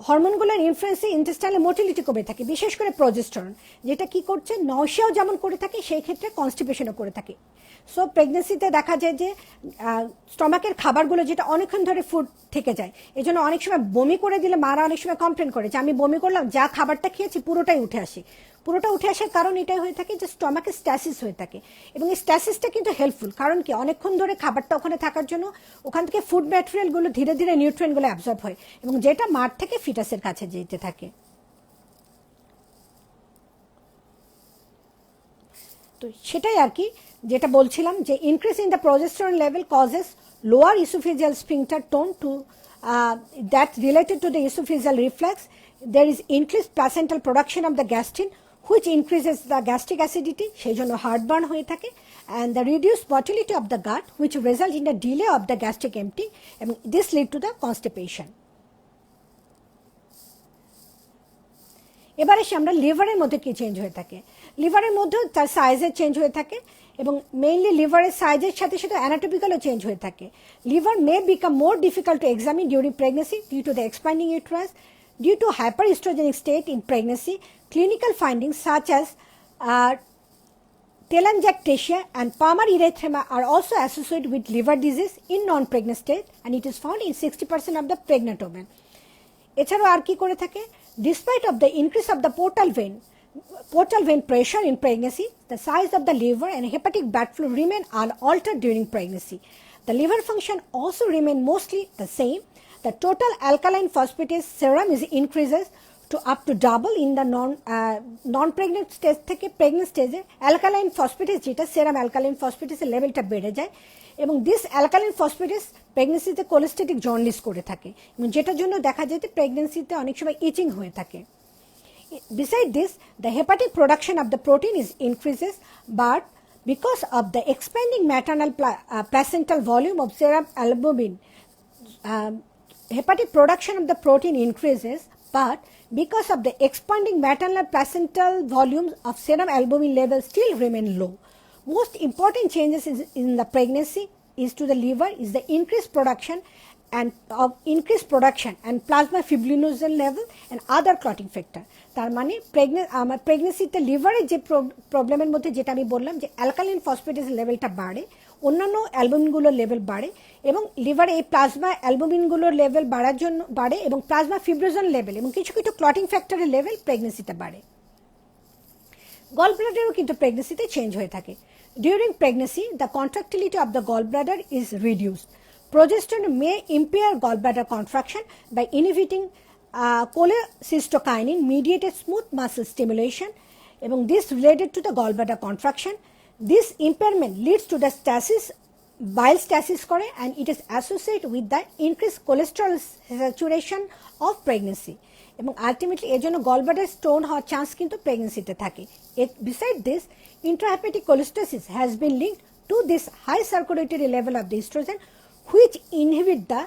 হরমোনগুলোর ইনফ্লুয়েন্সে ইন্টেস্টাইনাল মোটিলিটি কমে থাকে, বিশেষ করে প্রজেস্টেরন, যেটা কি করছে নওশিয়াও যেমন করে থাকে সেই ক্ষেত্রে কনস্টিপেশনও করে থাকে। সো প্রেগনেন্সিতে দেখা যায় যে স্টমাকের খাবারগুলো যেটা অনেকক্ষণ ধরে ফুড থেকে যায়, এই জন্য অনেক সময় বমি করে দিলে মারা অনেক সময় কমপ্লেন করে যে আমি বমি করলাম, যা খাবারটা খেয়েছি পুরোটাই উঠে আসে। পুরোটা উঠে আসার কারণ এটাই হয়ে থাকে যে স্টমাকে স্ট্যাসিস হয়ে থাকে, এবং এই স্ট্যাসিসটা কিন্তু হেল্পফুল, কারণ কি অনেকক্ষণ ধরে খাবারটা ওখানে থাকার জন্য ওখান থেকে ফুড ম্যাটেরিয়ালগুলো ধীরে ধীরে নিউট্রিয়েন্টগুলো অ্যাবজর্ব হয় এবং যেটা মার থেকে ফিটাসের কাছে যেতে থাকে। তো সেটাই আর কি যেটা বলছিলাম যে increase in the progesterone level causes lower esophageal sphincter tone to that related to the esophageal reflex, there is increased placental production of the gastrin which increases the gastric acidity, সেই জন্য হার্টবার্ন হয়ে থাকে, and the reduced motility of the gut which result in a delay of the gastric emptying এবং this lead to the constipation. এবারে আমরা লিভারের মধ্যে কি চেঞ্জ হয়ে থাকে, লিভারের মধ্যে তার সাইজের চেঞ্জ হয়ে থাকে এবং মেইনলি লিভারের সাইজের সাথে সাথে অ্যানাটমিক্যালও চেঞ্জ হয়ে থাকে। Liver may become more difficult to examine during pregnancy due to the expanding uterus. Due to hyperestrogenic state in pregnancy, clinical findings such as telangiectasia and palmar erythema are also associated with liver disease in non-pregnant state, and it is found in 60% of the pregnant women. এছাড়াও আর কি করে থাকে, despite of the increase of the portal vein pressure in pregnancy, the size of the liver and hepatic blood flow remain unaltered during pregnancy. The liver function also remain mostly the same. The total alkaline phosphatase serum is increases to up to double in the non-pregnant stage থেকে pregnant stage এ alkaline phosphatase যেটা serum alkaline phosphatase এর লেভেলটা বেড়ে যায় এবং this alkaline phosphatase প্রেগনেন্সিতে cholestatic jaundice করে থাকে এবং যেটার জন্য দেখা যায় যে প্রেগনেন্সিতে অনেক সময় ইচিং হয়ে থাকে। Beside this, the hepatic production of the protein is increases, but because of the expanding maternal placental volume of serum albumin, hepatic production of the protein increases, but because of the expanding maternal placental volumes of serum albumin levels still remain low. Most important changes in the pregnancy is to the liver is the increased production and plasma fibrinogen level and other clotting factor. তার মানে প্রেগনেন্সিতে লিভারের যে প্রবলেমের মধ্যে যেটা আমি বললাম যে অ্যালকালিন ফসফেটেসের লেভেলটা বাড়ে, অন্যান্য অ্যালবুমিনগুলোর লেভেল বাড়ে এবং লিভারে এই প্লাজমা অ্যালবুমিনগুলোর লেভেল বাড়ার জন্য বাড়ে এবং প্লাজমা ফিব্রোজন লেভেল এবং কিছু কিছু ক্লটিং ফ্যাক্টরের লেভেল প্রেগনেন্সিতে বাড়ে। গল ব্লাডারও কিন্তু প্রেগনেন্সিতে চেঞ্জ হয়ে থাকে। During pregnancy the contractility of the gall bladder is reduced. Progesterone may impair gallbladder contraction by inhibiting cholecystokinin mediated smooth muscle stimulation, এবং this related to the gallbladder contraction. This impairment leads to the stasis bile stasis করে, and it is associated with the increased cholesterol saturation of pregnancy, এবং ultimately এর জন্য gallbladder stone হওয়ার chance কিন্তু প্রেগনেন্সিতে থাকে। Beside this, intrahepatic cholestasis has been linked to this high circulatory level of the estrogen, which inhibit the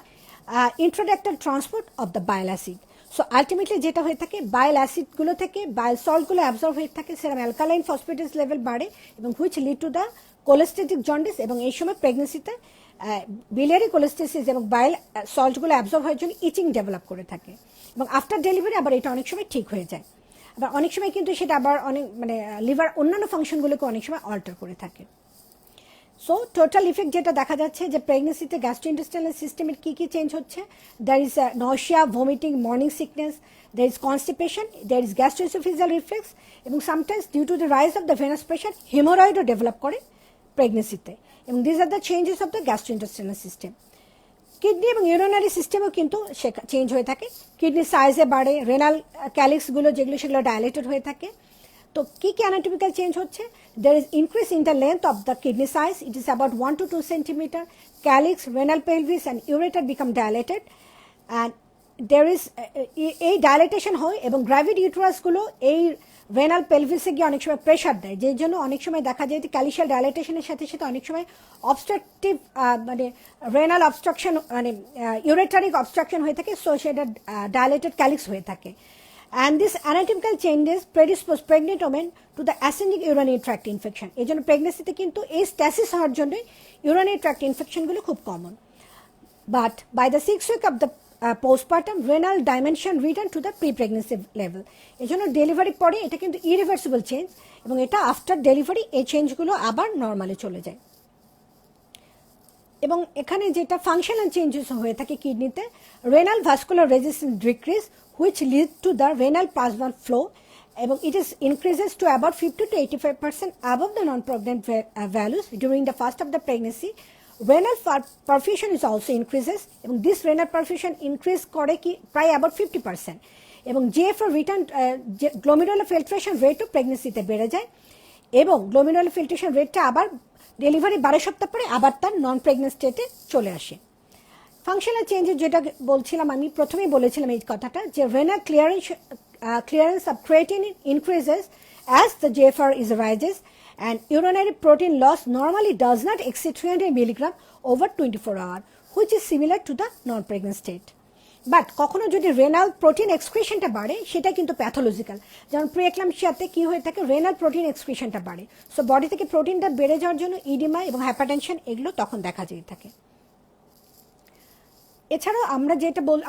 intraductal transport of the bile acid. So ultimately যেটা হয়ে থাকে, বাইল অ্যাসিডগুলো থেকে বাইল সল্টগুলো অ্যাবজর্ব হয়ে থাকে, সেরকম অ্যালকালাইন ফসফেটেস লেভেল বাড়ে এবং which lead to the cholestatic jaundice, এবং এই সময় প্রেগনেন্সিতে biliary cholestasis এবং বাইল সল্টগুলো অ্যাবজর্ব হওয়ার জন্য ইচিং ডেভেলপ করে থাকে, এবং আফটার ডেলিভারি আবার এটা অনেক সময় ঠিক হয়ে যায়। আবার অনেক সময় কিন্তু সেটা আবার অনেক মানে লিভার অন্যান্য ফাংশনগুলোকে অনেক সময় অল্টার করে থাকে। সো টোটাল ইফেক্ট যেটা দেখা যাচ্ছে যে প্রেগনেন্সিতে গ্যাস্ট্রোইন্টেস্টাইনাল সিস্টেমের কী কী চেঞ্জ হচ্ছে, there is nausea, vomiting, morning sickness, there is constipation, there is gastroesophageal reflex, এবং sometimes due to the rise of the venous pressure হেমোরয়েডও ডেভেলপ করে প্রেগনেন্সিতে, এবং these are the changes of the gastrointestinal system. Kidney এবং urinary সিস্টেমও কিন্তু change হয়ে থাকে, কিডনি সাইজে বাড়ে, রেনাল ক্যালিক্সগুলো যেগুলো সেগুলো ডায়ালেটেড হয়ে থাকে। তো কী কী অ্যানাটমিক্যাল চেঞ্জ হচ্ছে, there is increase in the length of the kidney size, it is about 1 to 2 centimeter, calyx, renal pelvis and ureter become dilated, and there is এই ডাইলেটেশন হয় এবং গ্র্যাভিড ইউটেরাসগুলো এই রেনাল পেলভিসে গিয়ে অনেক সময় প্রেশার দেয়, যেই জন্য অনেক সময় দেখা যায় যে ক্যালিশিয়াল ডাইলেটেশনের সাথে সাথে অনেক সময় অবস্ট্রাকটিভ মানে রেনাল অবস্ট্রাকশন মানে ইউরেটারিক অবস্ট্রাকশন হয়ে থাকে, সো সেটা ডাইলেটেড ক্যালিক্স হয়ে থাকে। And this anatomical changes predispose pregnant women to the ascending urinary tract infection. এই জন্য প্রেগনেন্সিতে কিন্তু এই স্ট্যাসিস হওয়ার জন্য urinary tract ইনফেকশনগুলো খুব common. But by the 6th week of the postpartum, renal dimension return to the pre-pregnancy level. এই জন্য ডেলিভারির পরে এটা কিন্তু ইরিভার্সিবল চেঞ্জ, এবং এটা আফটার ডেলিভারি এই চেঞ্জগুলো আবার নর্মালে চলে যায়। এবং এখানে যেটা ফাংশনাল চেঞ্জেস হয়ে থাকে কিডনিতে, renal vascular resistance decrease which lead to the renal plasma flow, এবং it is increases to about 50 to 85% above the non-pregnant values during the first of the pregnancy. Renal perfusion is also increases, এবং this renal perfusion increase করে কি প্রায় about 50%, এবং GFR return glomerular filtration rate ও প্রেগনেন্সিতে বেড়ে যায়, এবং glomerular filtration রেটটা আবার ডেলিভারি 12 সপ্তাহ পরে আবার তার নন প্রেগনেন্ট স্টেটে চলে আসে। ফাংশনাল চেঞ্জেস যেটা বলছিলাম, আমি প্রথমেই বলেছিলাম এই কথাটা, যে renal clearance of creatinine increases as the GFR is rises, and urinary protein loss normally does not exceed 300 milligram over 24 hours, which is similar to the non-pregnant state. But কখনো যদি রেনাল প্রোটিন এক্সক্রিশনটা বাড়ে, সেটা কিন্তু pathological. যেমন প্রিএক্লাম্পসিয়াতে কী হয়ে থাকে, renal protein এক্সক্রিশনটা বাড়ে, so body থেকে প্রোটিনটা বেড়ে যাওয়ার জন্য ইডিমা এবং হাইপারটেনশন এগুলো তখন দেখা যেতে থাকে। এছাড়াও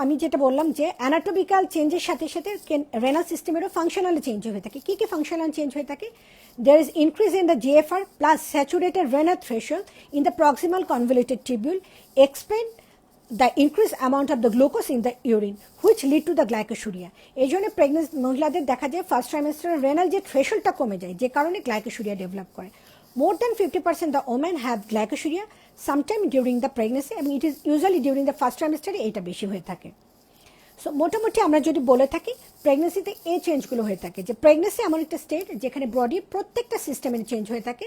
আমি যেটা বললাম যে অ্যানাটমিক্যাল চেঞ্জের সাথে সাথে রেনাল সিস্টেমেরও ফাংশনাল চেঞ্জ হয়ে থাকে। কী কী ফাংশনাল চেঞ্জ হয়ে থাকে, there is increase in the GFR plus saturated renal threshold in the proximal convoluted tubule, explain the increased amount of the glucose in the urine, which lead to the glycosuria. এই জন্য pregnant মহিলাদের দেখা যায় first ট্রাইমেস্টারে renal যে থ্রেশহোল্ডটা কমে যায়, যে কারণে গ্লাইকোসুরিয়া ডেভেলপ করে। More than 50% the women have glycosuria sometime during the pregnancy, এবং it is usually during the first trimester এটা বেশি হয়ে থাকে। সো মোটামুটি আমরা যদি বলে থাকি প্রেগনেন্সিতে এই চেঞ্জগুলো হয়ে থাকে, যে প্রেগনেন্সি এমন একটা স্টেট যেখানে বডি প্রত্যেকটা সিস্টেমের চেঞ্জ হয়ে থাকে,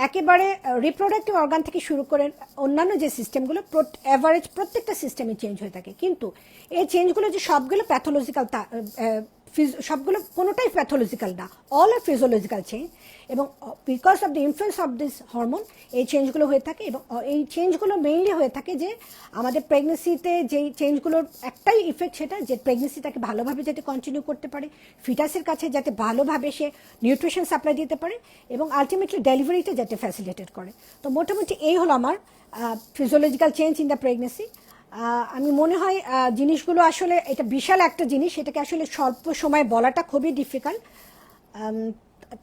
একেবারে রিপ্রোডাক্টিভ অর্গান থেকে শুরু করে অন্যান্য যে সিস্টেমগুলো অ্যাভারেজ প্রত্যেকটা সিস্টেমে চেঞ্জ হয়ে থাকে। কিন্তু এই চেঞ্জগুলো যে সবগুলো প্যাথোলজিক্যাল, সবগুলো কোনোটাই প্যাথোলজিক্যাল না, অল আর ফিজিওলজিক্যাল চেঞ্জ, এবং because of the influence of this hormone এই চেঞ্জগুলো হয়ে থাকে। এবং এই চেঞ্জগুলো মেইনলি হয়ে থাকে যে আমাদের প্রেগনেন্সিতে যেই চেঞ্জগুলোর একটাই ইফেক্ট, সেটা যে প্রেগনেন্সি তাকে ভালোভাবে যাতে কন্টিনিউ করতে পারে, ফিটাসের কাছে যাতে ভালোভাবে সে নিউট্রিশন সাপ্লাই দিতে পারে, এবং আলটিমেটলি ডেলিভারিটা যাতে ফ্যাসিলিটেট করে। তো মোটামুটি এই হলো আমার physiological change in the pregnancy. আমি মনে হয় জিনিসগুলো আসলে এটা বিশাল একটা জিনিস, এটাকে আসলে স্বল্প সময় বলাটা খুবই ডিফিকাল্ট।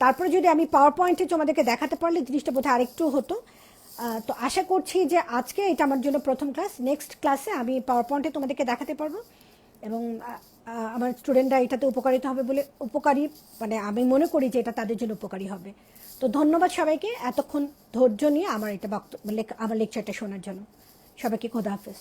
তারপরে যদি আমি পাওয়ার পয়েন্টে তোমাদেরকে দেখাতে পারলে জিনিসটা বোধহয় আরেকটু হতো। তো আশা করছি যে আজকে এটা আমার জন্য প্রথম ক্লাস, নেক্সট ক্লাসে আমি পাওয়ার পয়েন্টে তোমাদেরকে দেখাতে পারবো, এবং আমার স্টুডেন্টরা এটাতে উপকারিত হবে বলে মানে আমি মনে করি যে এটা তাদের জন্য উপকারী হবে। তো ধন্যবাদ সবাইকে এতক্ষণ ধৈর্য নিয়ে আমার লেকচারটা শোনার জন্য। সবাইকে খোদা হাফেজ।